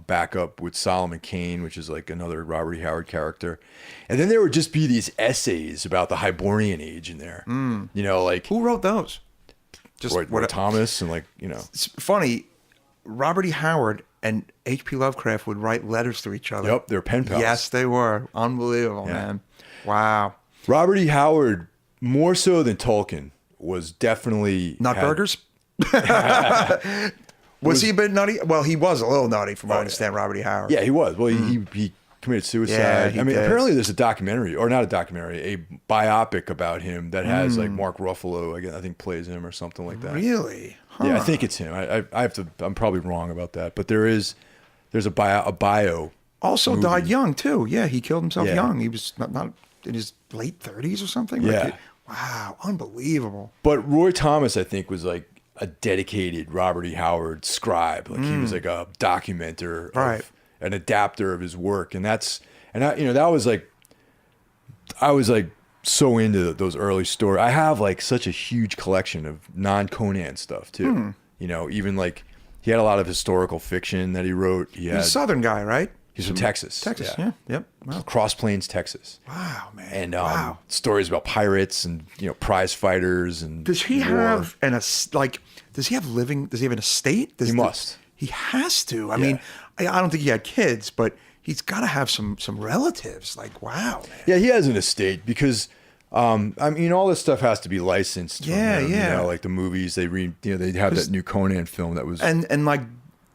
backup with Solomon Kane, which is like another Robert E. Howard character. And then there would just be these essays about the Hyborian Age in there. Like Who wrote those? Just Roy Thomas and It's funny. Robert E. Howard and H.P. Lovecraft would write letters to each other. Yep, they're pen pals. Yes, they were. Unbelievable, man. Wow. Robert E. Howard, more so than Tolkien, was definitely Nutburgers? Was he a bit nutty? Well, he was a little nutty from what I understand, Robert E. Howard. Yeah, he was. Well, he committed suicide. Yeah, he did. Apparently there's a documentary, or not a documentary, a biopic about him that has like Mark Ruffalo, I think plays him or something like that. Really? Huh. Yeah, I think it's him. I have to. I'm probably wrong about that, but there's a bio. Also movie. died young, too. Yeah, he killed himself Yeah. young. He was not in his late 30s or something. Yeah. Wow, unbelievable. But Roy Thomas, I think, was like a dedicated Robert E. Howard scribe. Like he was like a documenter, Right. an adapter of his work, and that was like, I was like so into those early stories. I have like such a huge collection of non-Conan stuff too. Even like he had a lot of historical fiction that he wrote. He's a Southern guy, right? He's from Texas. Texas, yeah. Yep. Wow. Cross Plains, Texas. Wow, man. And wow. stories about pirates and prize fighters and Does he war. have does he have an estate? He must. He has to. I Yeah. mean, I don't think he had kids, but he's got to have some relatives. Like, wow, man. Yeah, he has an estate because, all this stuff has to be licensed. Yeah, from him, yeah. like the movies they they have that new Conan film that was. And like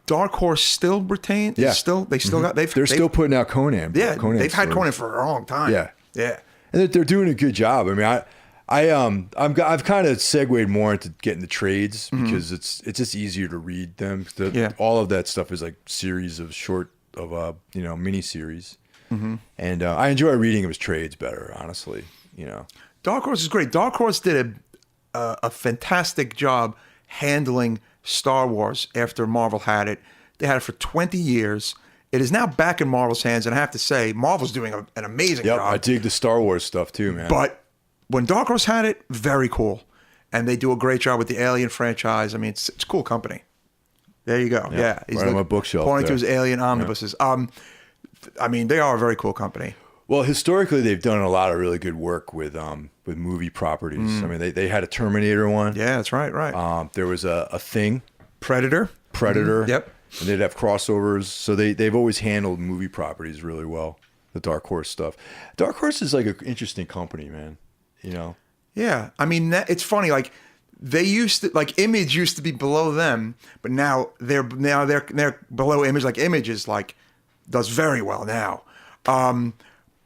Dark Horse still retained. Yeah. They still got. They're still putting out Conan. Yeah, Conan they've had stories. Conan for a long time. Yeah. Yeah. And they're doing a good job. I mean, I've kind of segued more into getting the trades because it's just easier to read them. Yeah. All of that stuff is like series of mini series, and I enjoy reading his trades better, honestly. Dark Horse is great. Dark Horse did a fantastic job handling Star Wars after Marvel had it. They had it for 20 years. It is now back in Marvel's hands, and I have to say, Marvel's doing an amazing Yep, job. I dig the Star Wars stuff too, man. But when Dark Horse had it, very cool. And they do a great job with the Alien franchise. I mean, it's a cool company. There you go. Yeah. Right on my bookshelf Pointing to there. his Alien omnibuses. I mean, they are a very cool company. Well, historically, they've done a lot of really good work with movie properties. I mean, they had a Terminator one. Yeah, that's right. There was a Thing, Predator. Yep. And they'd have crossovers. So they've always handled movie properties really well. The Dark Horse stuff. Dark Horse is like an interesting company, man. Yeah. I mean, it's funny. Like they used to, like Image used to be below them, but now they're below Image. Like Image is like does very well now.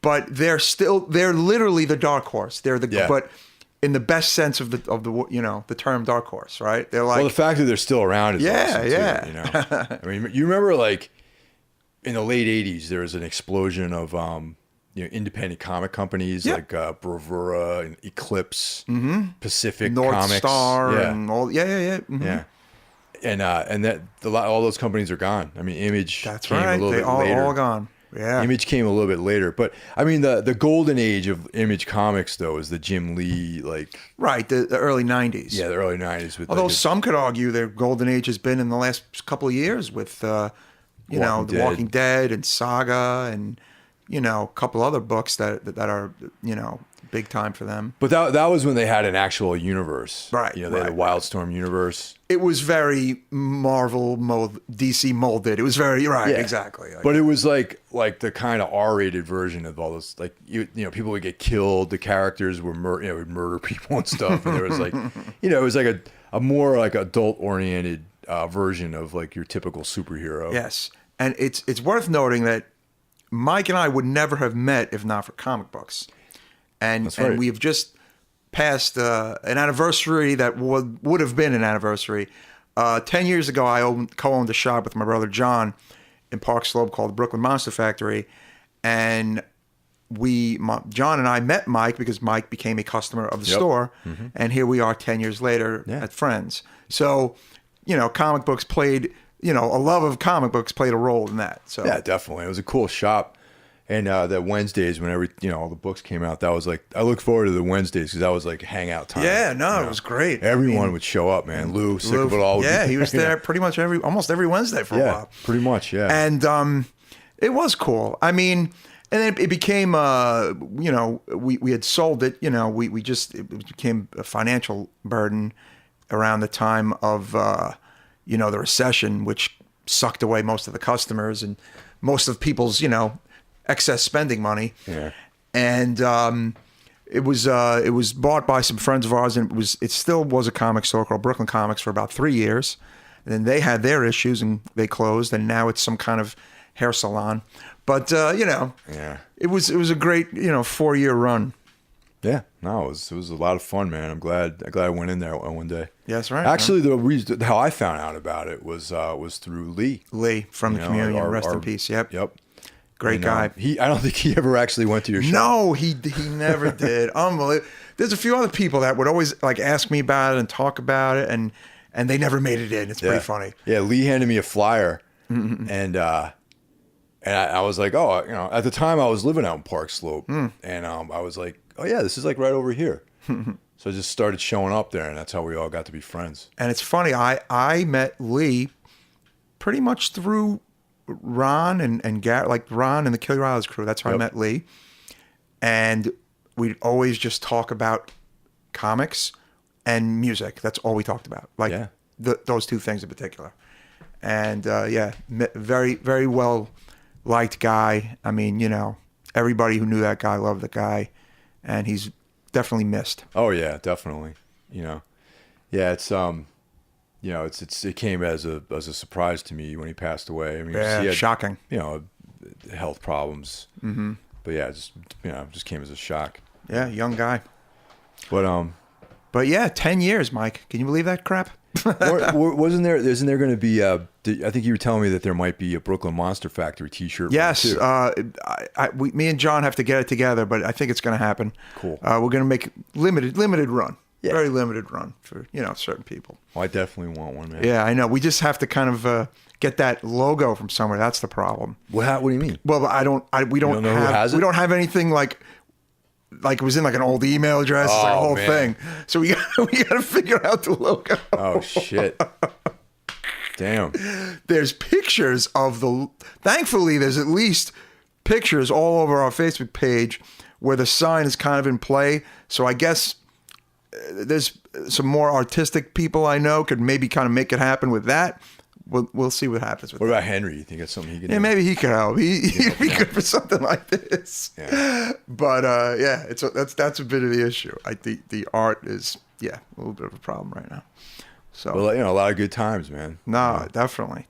But they're literally the Dark Horse. But in the best sense of the term Dark Horse, right? They're like, Well, the fact that they're still around is awesome, yeah. too, I mean, you remember like in the late 80s, there was an explosion of independent comic companies Yeah. like Bravura and Eclipse, Pacific North Comics, Star and all. Yeah. yeah, and that all those companies are gone. I mean, Image That's came right. a little They bit are later. all gone. Yeah. Image came a little bit later, but I mean the golden age of Image Comics though is the Jim Lee Right. The early 90s. the early '90s with Although like, some could argue their golden age has been in the last couple of years with, The Walking Dead and Saga and, a couple other books that are, big time for them. but that was when they had an actual universe, Right, They had a right. Wildstorm universe. It was very Marvel DC molded. It was very, right, Yeah. exactly. But it was like the kind of R-rated version of all those, like people would get killed, the characters were would murder people and stuff, and there was like, it was like a more like adult oriented version of like your typical superhero. Yes. And it's worth noting that Mike and I would never have met if not for comic books. And That's right. and we've just passed an anniversary that would have been an anniversary. 10 years ago, I co-owned a shop with my brother John in Park Slope called the Brooklyn Monster Factory. And John and I met Mike because Mike became a customer of the store. Mm-hmm. And here we are 10 years later at Friends. So, comic books played, a love of comic books played a role in that. So Yeah, definitely. It was a cool shop. And that Wednesdays, whenever all the books came out, that was like I look forward to the Wednesdays because that was like hangout time. Yeah, no, it was great. Everyone would show up, man. Lou, sick of it all. Yeah, he was there pretty much almost every Wednesday for a while. Pretty much, yeah. And it was cool. I mean, and then it became, we had sold it. It became a financial burden around the time of, the recession, which sucked away most of the customers and most of people's, excess spending money. Yeah. And it was bought by some friends of ours, and it still was a comic store called Brooklyn Comics for about 3 years. And then they had their issues and they closed, and now it's some kind of hair salon. But it was a great 4-year run. Yeah, no, it was a lot of fun, man. I'm glad I went in there one day. Yeah, that's right. Actually, the reason how I found out about it was through Lee. Lee from the Communion, rest in peace. Yep. Great guy. I don't think he ever actually went to your shop. No, he never did. Unbelievable. There's a few other people that would always like ask me about it and talk about it, and they never made it in. It's pretty funny. Yeah, Lee handed me a flyer, and I was like, oh, at the time I was living out in Park Slope, and I was like, oh yeah, this is like right over here. So I just started showing up there, and that's how we all got to be friends. And it's funny, I met Lee pretty much through Ron and Garrett, like Ron and the Killer Islands crew. That's how I met Lee. And we'd always just talk about comics and music. That's all we talked about. Like those two things in particular. And very, very well liked guy. I mean, everybody who knew that guy loved the guy, and he's definitely missed. Oh yeah, definitely. It's it came as a surprise to me when he passed away. I mean, he had, shocking. Health problems. Mm-hmm. But yeah, it just came as a shock. Yeah, young guy. But yeah, 10 years, Mike. Can you believe that crap? isn't there going to be I think you were telling me that there might be a Brooklyn Monster Factory t-shirt. Yes. too. Me and John have to get it together, but I think it's going to happen. Cool. We're going to make limited run. Yeah. Very limited run for, certain people. Well, I definitely want one, man. Yeah, I know. We just have to kind of get that logo from somewhere. That's the problem. What do you mean? Well, we don't know who has it? We don't have anything like it was in like an old email address. It's like a whole thing. So we got to figure out the logo. Oh shit. Damn. There's pictures of thankfully there's at least pictures all over our Facebook page where the sign is kind of in play. So I guess there's some more artistic people I know could maybe kind of make it happen with that. We'll see what happens with What that. about Henry? You think that's something he can do? Yeah, maybe he could help. He'd be good for something like this. Yeah. But that's a bit of the issue. The art is a little bit of a problem right now. So Well, a lot of good times, man. no, definitely.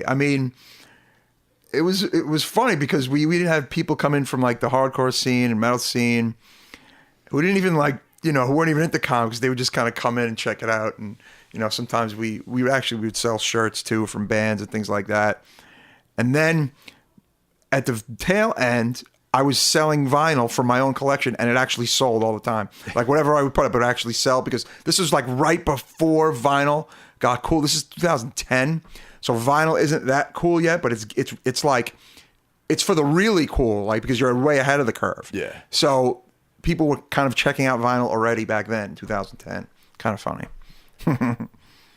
I mean, it was funny because we didn't have people come in from like the hardcore scene and metal scene who didn't even who weren't even into comics. They would just kind of come in and check it out. And, sometimes we would sell shirts too from bands and things like that. And then at the tail end, I was selling vinyl for my own collection, and it actually sold all the time. Like whatever I would put up, it would actually sell, because this was like right before vinyl got cool. This is 2010, so vinyl isn't that cool yet, but it's like it's for the really cool, like, because you're way ahead of the curve. Yeah. So people were kind of checking out vinyl already back then, 2010. Kind of funny.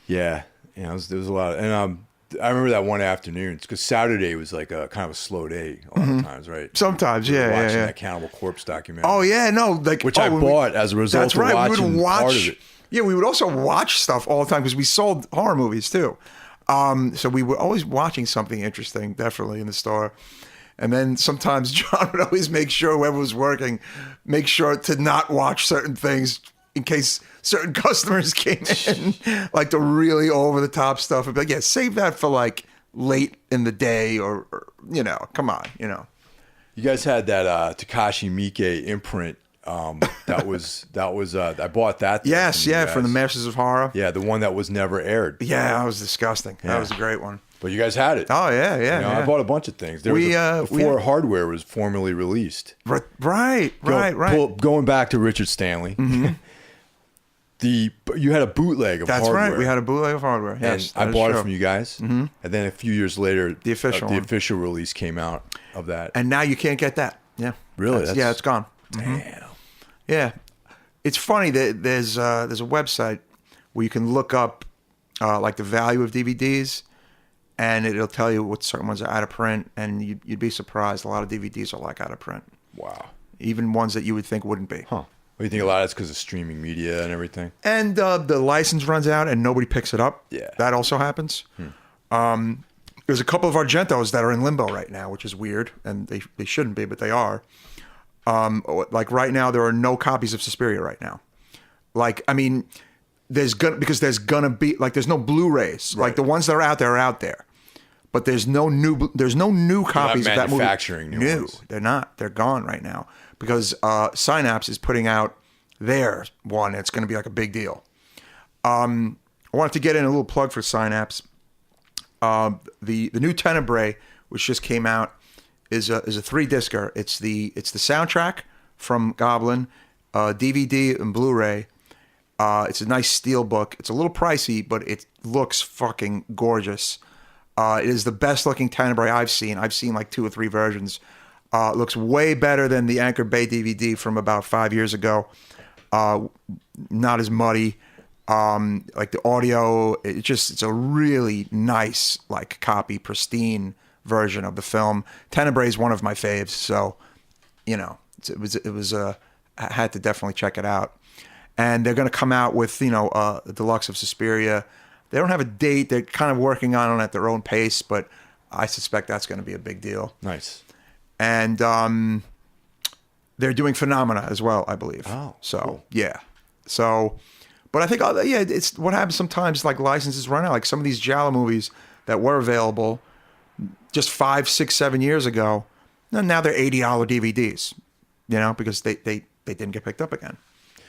Yeah, there was a lot, and I remember that one afternoon because Saturday was like a kind of a slow day a lot of times, right? Sometimes, We were yeah, watching yeah. that Cannibal Corpse documentary. Oh yeah, no, like which I bought as a result that's of right. watching We would watch, part of it. Yeah, we would also watch stuff all the time because we sold horror movies too. So we were always watching something interesting, definitely in the store. And then sometimes John would always make sure whoever was working, make sure to not watch certain things in case certain customers came in, like the really over the top stuff. And be like, yeah, save that for like late in the day or come on, You guys had that Takashi Miike imprint. That was I bought that. Yes, from the Masters of Horror. Yeah, the one that was never aired. Yeah, that was disgusting. Yeah. That was a great one. But you guys had it. Oh yeah, yeah. I bought a bunch of things. There was before hardware was formally released. Right. Going back to Richard Stanley. Mm-hmm. You had a bootleg of That's hardware. right. We had a bootleg of hardware. Yes, and I bought it from you guys. Mm-hmm. And then a few years later, the official release came out of that. And now you can't get that. Yeah. Really? Yeah, it's gone. Damn. Mm-hmm. Yeah. It's funny that there's a website where you can look up like the value of DVDs, and it'll tell you what certain ones are out of print, and you'd be surprised. A lot of DVDs are like out of print. Wow. Even ones that you would think wouldn't be. Huh. What do you think a lot of that's because of streaming media and everything? And the license runs out and nobody picks it up. Yeah. That also happens. There's a couple of Argentos that are in limbo right now, which is weird, and they shouldn't be, but they are. Like right now, there are no copies of Suspiria right now. Like, I mean, there's gonna be like there's no Blu-rays. Right. Like the ones that are out there, but there's no new copies of that movie. Manufacturing new ones. They're not. They're gone right now because Synapse is putting out their one. It's going to be like a big deal. I wanted to get in a little plug for Synapse. The new Tenebrae, which just came out, is a 3-discer. It's the soundtrack from Goblin, DVD and Blu-ray. It's a nice steel book. It's a little pricey, but it looks fucking gorgeous. It is the best looking Tenebrae I've seen. I've seen like 2 or 3 versions. It looks way better than the Anchor Bay DVD from about 5 years ago. Not as muddy. Like the audio, it's a really nice, like copy, pristine version of the film. Tenebrae is one of my faves, so I had to definitely check it out. And they're going to come out with the deluxe of Suspiria. They don't have a date. They're kind of working on it at their own pace, but I suspect that's going to be a big deal. Nice. And they're doing Phenomena as well, I believe. Oh, so cool. Yeah. So, but I think it's what happens sometimes. Like licenses run out. Like some of these Giallo movies that were available just 5, 6, 7 years ago. Now they're $80 DVDs. Because they didn't get picked up again.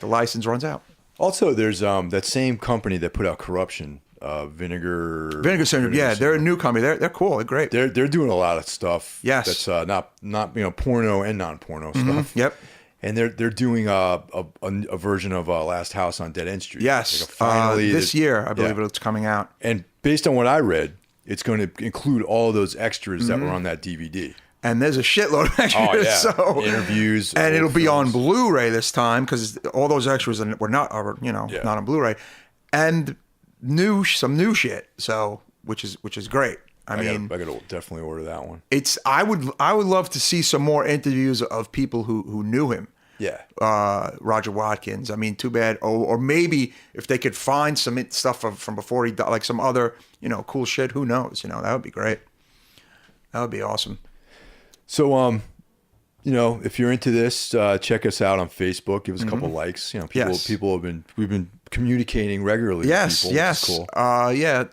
The license runs out. Also, there's that same company that put out Corruption, Vinegar Syndrome. Yeah, they're a new company. They're cool. They're great. They're doing a lot of stuff. Yes. That's not porno and non-porno stuff. Yep. And they're doing a version of Last House on Dead End Street. Yes. Like finally, this year, I believe it's coming out. And based on what I read, it's going to include all of those extras that were on that DVD. And there's a shitload of extras. Oh, yeah. So Interviews. And it'll be films. on Blu-ray this time because all those extras were not on Blu-ray, and some new shit. So which is great. I mean, I gotta definitely order that one. I would love to see some more interviews of people who knew him. Yeah. Roger Watkins. I mean, too bad. Or maybe if they could find some stuff from before he died, like some other cool shit. Who knows? That would be great. That would be awesome. So, if you're into this, check us out on Facebook. Give us a couple likes. People we've been communicating regularly. Yes, with people, yes. which is cool.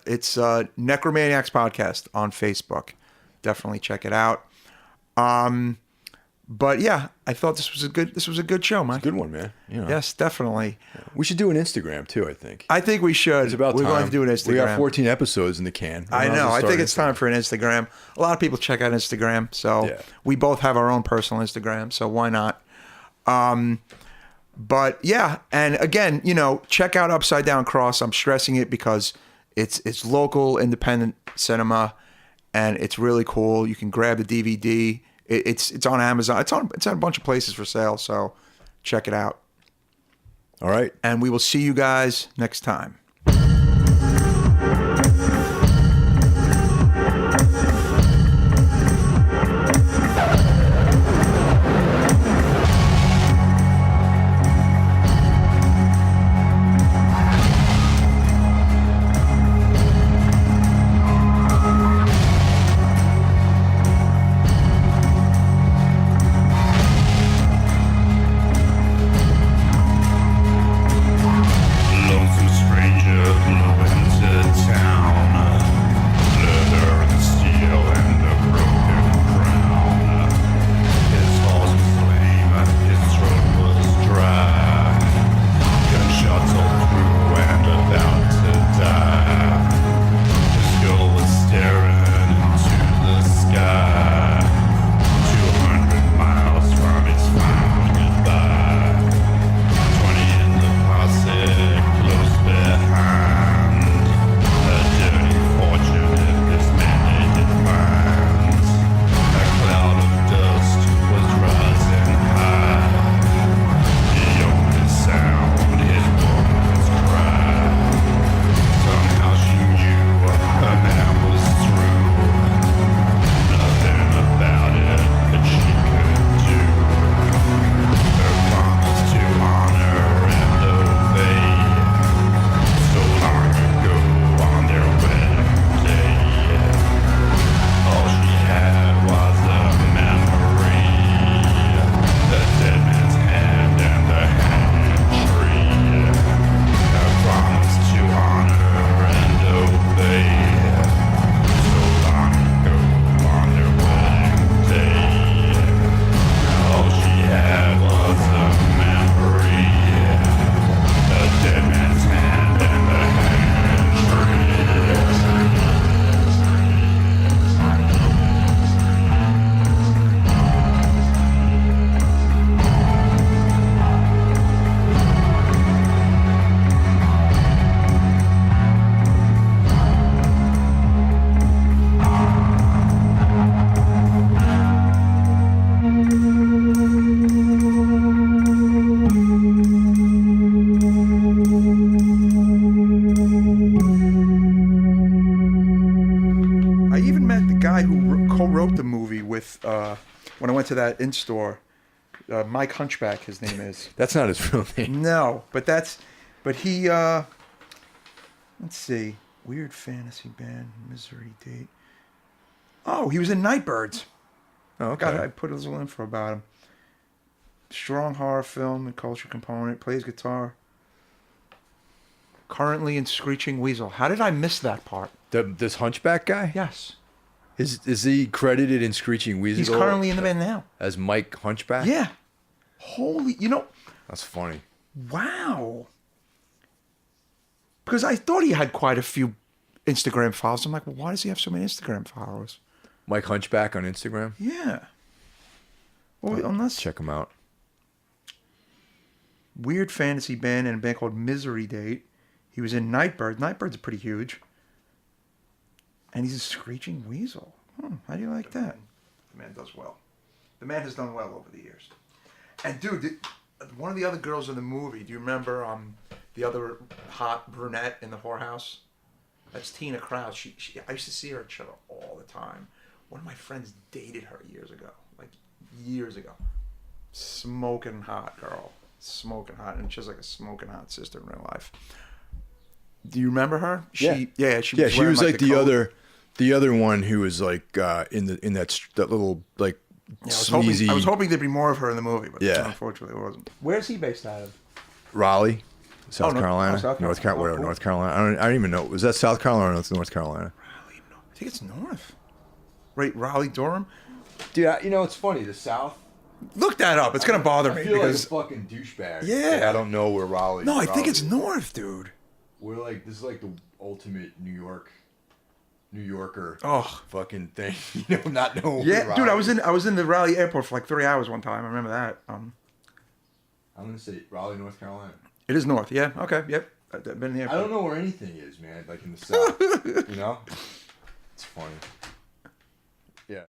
It's Necromaniacs podcast on Facebook. Definitely check it out. But yeah, I thought this was a good show, Mike. Good one, man. You know. Yes, definitely. We should do an Instagram too, I think. I think we should. It's about We're time. going to do an Instagram. We got 14 episodes in the can. I know. I think it's time for an Instagram. A lot of people check out Instagram, so we both have our own personal Instagram, so why not? But yeah, and again, check out Upside Down Cross. I'm stressing it because it's local independent cinema, and it's really cool. You can grab the DVD. It's on Amazon. It's on a bunch of places for sale, so check it out. All right. And we will see you guys next time. When I went to that in-store, Mike Hunchback, his name is. That's not his real name. No, but he, let's see, Weird Fantasy Band, Misery Date. Oh, he was in Nightbirds. Oh, okay. God, I put a little info about him. Strong horror film and culture component, plays guitar. Currently in Screeching Weasel. How did I miss that part? This Hunchback guy? Yes. Is he credited in Screeching Weasel? He's currently in the band now. As Mike Hunchback? Yeah. Holy, That's funny. Wow. Because I thought he had quite a few Instagram followers. I'm like, well, why does he have so many Instagram followers? Mike Hunchback on Instagram? Yeah. Well, unless check him out. Weird Fantasy Band and a band called Misery Date. He was in Nightbird. Nightbird's pretty huge. And he's a Screeching Weasel. How do you like that? The man does well. The man has done well over the years. And dude, one of the other girls in the movie, do you remember the other hot brunette in the whorehouse? That's Tina Krause. She I used to see her at show all the time. One of my friends dated her years ago. Like years ago. Smoking hot girl. Smoking hot. And she's like a smoking hot sister in real life. Do you remember her? She was like the other one who was like in that little like sneezy. I was hoping there'd be more of her in the movie, but unfortunately it wasn't. Where's he based out of? Raleigh, South Carolina, North Carolina. North Carolina. I don't even know. Was that South Carolina or North Carolina? Raleigh, I think it's North. Right, Raleigh, Durham. Dude, it's funny. The South Look that up. It's gonna bother me I feel because like a fucking douchebag. Yeah. Like, I don't know where Raleigh. no, I think it's is. north, dude. We're like this is like the ultimate New Yorker Oh. fucking thing. You know, not knowing. Yeah, where dude. Raleigh I was in the Raleigh airport for like 3 hours one time. I remember that. I'm gonna say Raleigh, North Carolina. It is north. Yeah. Okay. Yep. I've been in the I airport. don't know where anything is, man. Like in the south, you know. It's funny.